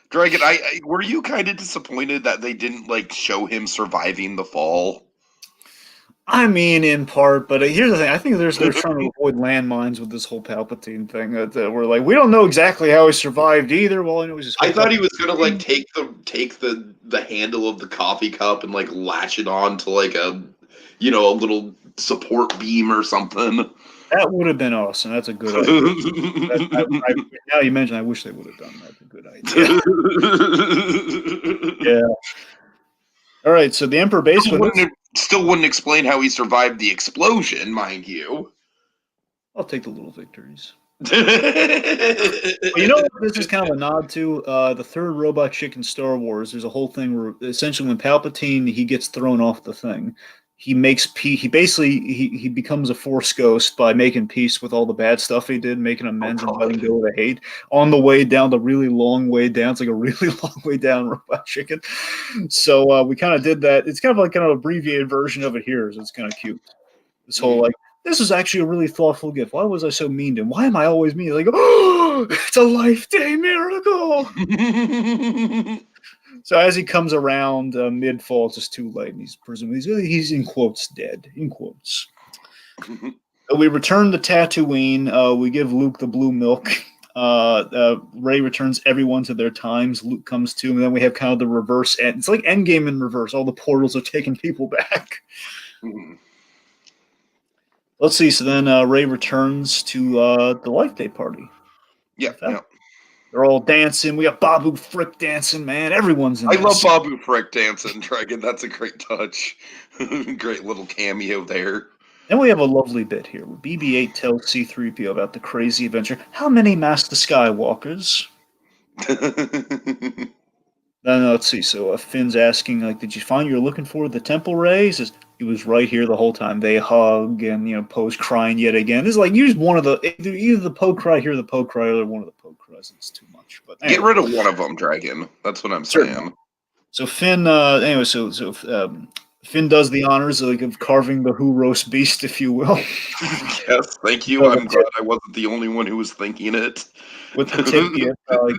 Dragon! Were you kind of disappointed that they didn't like show him surviving the fall? I mean, in part, but here's the thing. I think they're trying to avoid landmines with this whole Palpatine thing. That we're like, we don't know exactly how he survived either. Well, I know he's just. I thought he was gonna like take the handle of the coffee cup and like latch it on to like a little support beam or something. That would have been awesome. That's a good idea. Now you mention, I wish they would have done that. That's a good idea. Yeah. All right. So the Emperor basically still wouldn't explain how he survived the explosion, mind you. I'll take the little victories. Well, you know what this is kind of a nod to? The third Robot Chicken Star Wars. There's a whole thing where essentially when Palpatine he gets thrown off the thing, he makes peace. He becomes a Force ghost by making peace with all the bad stuff he did, making amends and letting go of the hate. On the way down, the really long way down. It's like a really long way down, Robot Chicken. So we kind of did that. It's kind of like an abbreviated version of it here. So it's kind of cute. This whole like. This is actually a really thoughtful gift. Why was I so mean to him? Why am I always mean? Like, oh, it's a Life Day miracle. So as he comes around mid-fall, it's just too late, and he's in quotes dead. In quotes. We return to Tatooine. We give Luke the blue milk. Rey returns everyone to their times. Luke comes to, and then we have kind of the reverse end. It's like Endgame in reverse. All the portals are taking people back. Let's see. So then Rey returns to the Life Day party. Yeah. They're all dancing. We got Babu Frick dancing, man. Everyone's in I love Babu Frick dancing, Dragon. That's a great touch. Great little cameo there. Then we have a lovely bit here where BB-8 tells C-3PO about the crazy adventure. How many Master Skywalkers? Then let's see. So Finn's asking, like, did you find you're looking for the Temple Ray? He says, it was right here the whole time. They hug and Poe's crying yet again. This is like use one of the either the Poe cry here, the Poe cry, or one of the Poe cries. It's too much. But anyway. Get rid of one of them, Dragon. That's what I'm saying. So Finn. Anyway, so Finn does the honors of carving the Who roast beast, if you will. Yes, thank you. I'm glad I wasn't the only one who was thinking it. With the tip, he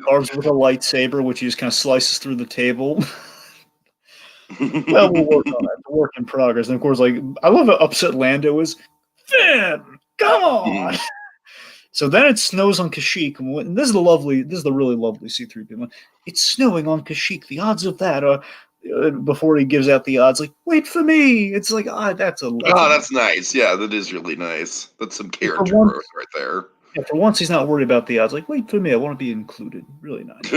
carves with a lightsaber, which he just kind of slices through the table. Well, we'll work on that. It's a work in progress. And of course, like I love how upset Lando is. Finn, come on. So then it snows on Kashyyyk, and this is the really lovely C-3PO. It's snowing on Kashyyyk. The odds of that before he gives out the odds, like, wait for me. It's like, that's nice. Yeah, that is really nice. That's some character growth right there. Yeah, for once, he's not worried about the odds. Like, wait for me. I want to be included. Really nice.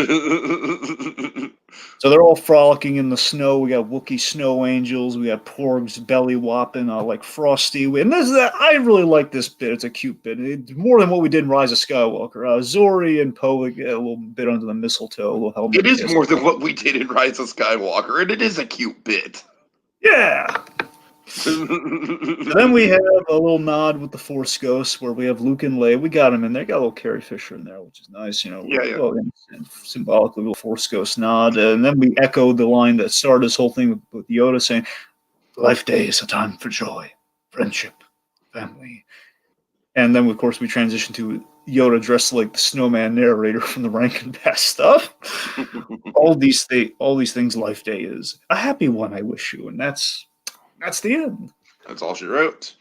So they're all frolicking in the snow. We got Wookiee snow angels. We got Porgs belly whopping like Frosty. And I really like this bit. It's a cute bit. It's more than what we did in Rise of Skywalker. Zori and Poe get a little bit under the mistletoe. A little helmet. It is more than what we did in Rise of Skywalker, and it is a cute bit. Yeah. And then we have a little nod with the Force Ghosts where we have Luke and Leia. We got them in there. Got a little Carrie Fisher in there, which is nice. Yeah, yeah. Well, and symbolically, a little Force Ghost nod. And then we echo the line that started this whole thing with Yoda saying, "Life Day is a time for joy, friendship, family." And then, of course, we transition to Yoda dressed like the snowman narrator from the Rankin Bass stuff. all these things Life Day is a happy one. I wish you, and that's the end. That's all she wrote.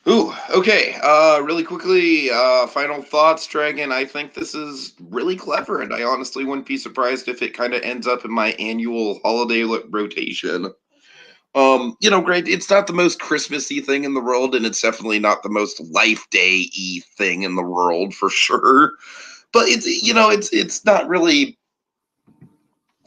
Ooh, okay. Really quickly, final thoughts, Dragon. I think this is really clever, and I honestly wouldn't be surprised if it kind of ends up in my annual holiday rotation. Great. It's not the most Christmassy thing in the world, and it's definitely not the most Life Day-y thing in the world for sure. But it's not really.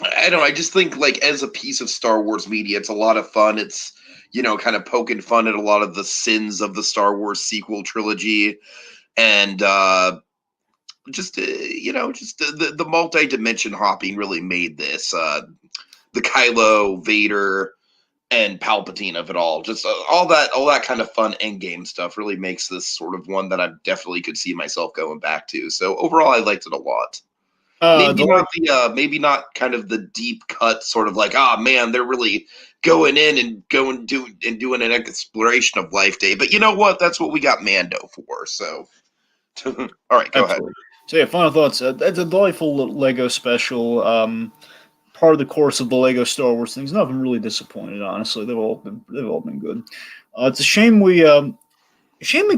I don't know. I just think like as a piece of Star Wars media, it's a lot of fun. It's kind of poking fun at a lot of the sins of the Star Wars sequel trilogy, and the multi-dimension hopping really made this. The Kylo, Vader, and Palpatine of it all, just all that kind of fun end game stuff really makes this sort of one that I definitely could see myself going back to. So overall, I liked it a lot. Maybe not kind of the deep cut sort of like, man, they're really going in and doing an exploration of Life Day. But you know what? That's what we got Mando for. So, all right, go ahead. So yeah, final thoughts. That's a delightful Lego special. Part of the course of the Lego Star Wars things. Nothing really disappointed, honestly. They've all been good. It's a shame we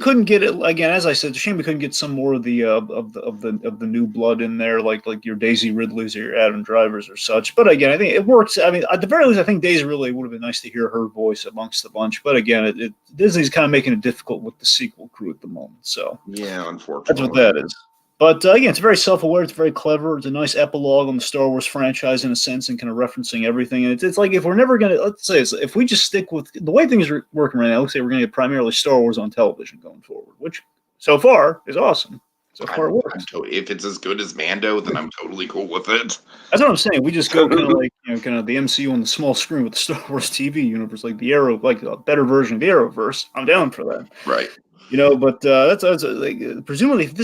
couldn't get it again. As I said, it's a shame we couldn't get some more of the new blood in there, like your Daisy Ridleys or your Adam Drivers or such. But again, I think it works. I mean, at the very least, I think Daisy Ridley would have been nice to hear her voice amongst the bunch. But again, Disney's kind of making it difficult with the sequel crew at the moment. So yeah, unfortunately, that's what that is. But again, it's very self-aware. It's very clever. It's a nice epilogue on the Star Wars franchise in a sense, and kind of referencing everything. And it's like if we're never going to, let's say, if we just stick with the way things are working right now, let's say we're going to get primarily Star Wars on television going forward, which so far is awesome. So far it works. If it's as good as Mando, then I'm totally cool with it. That's what I'm saying. We just go kind of like kind of the MCU on the small screen with the Star Wars TV universe, like the Arrow, like a better version of the Arrowverse. I'm down for that. Right. But that's like presumably if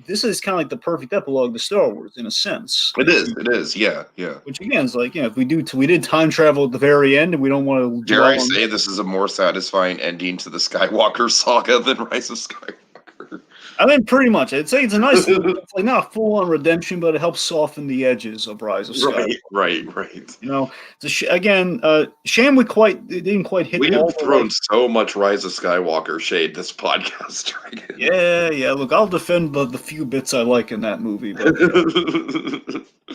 this is kind of like the perfect epilogue to Star Wars in a sense. It is. Yeah. Which again is like, if we did time travel at the very end, and we don't want to. Dare I say this is a more satisfying ending to the Skywalker saga than Rise of Skywalker? I mean, pretty much. I'd say it's a nice, it's like not full on redemption, but it helps soften the edges of Rise of Skywalker. Right. It's again, shame we didn't quite hit. We have thrown so much Rise of Skywalker shade this podcast. Yeah. Look, I'll defend the few bits I like in that movie. But,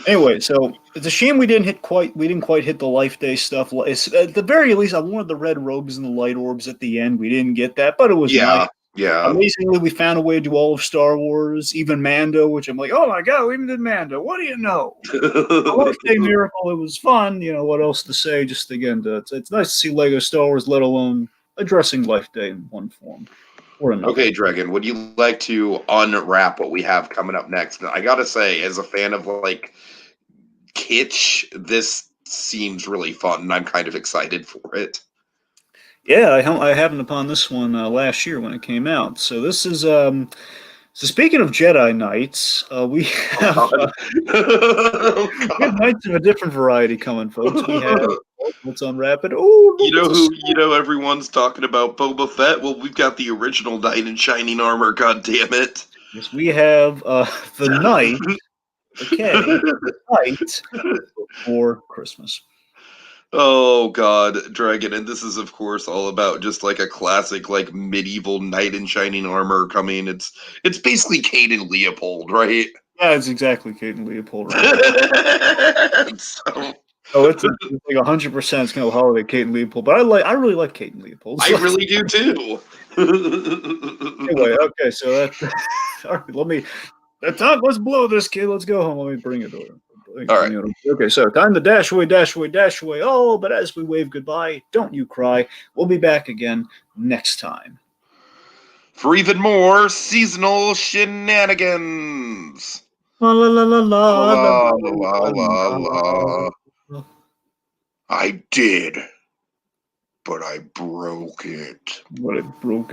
anyway, so it's a shame we didn't quite hit the Life Day stuff. At the very least, I wanted the red robes and the light orbs at the end. We didn't get that, but it was nice. Yeah. Amazingly, we found a way to do all of Star Wars, even Mando, which I'm like, oh my god, we even did Mando. What do you know? Life Day Miracle, it was fun. What else to say? Just again, it's nice to see Lego Star Wars, let alone addressing Life Day in one form or another. Okay, Dragon, would you like to unwrap what we have coming up next? I gotta say, as a fan of like kitsch, this seems really fun, and I'm kind of excited for it. Yeah, I happened upon this one last year when it came out. So this is so speaking of Jedi Knights, we have, we have Knights of a different variety coming, folks. We have let's unwrap it. Oh, everyone's talking about Boba Fett. Well, we've got the original knight in shining armor. God damn it! Yes, we have the knight. Okay, knight for Christmas. Oh god, Dragon, and this is of course all about just like a classic like medieval knight in shining armor coming. It's basically Caden Leopold, right? Yeah, it's exactly Caden Leopold, right? It's like 100% it's gonna holiday Caden Leopold, but I really like Caden Leopold. So. I really do too. Anyway, okay, so that all right, let's blow this kid. Let's go home. Let me bring it over. All right. Okay, so time to dash away, dash away, dash away. Oh, but as we wave goodbye, don't you cry. We'll be back again next time. For even more seasonal shenanigans. La la la la la la la la. I did but I broke it. But I broke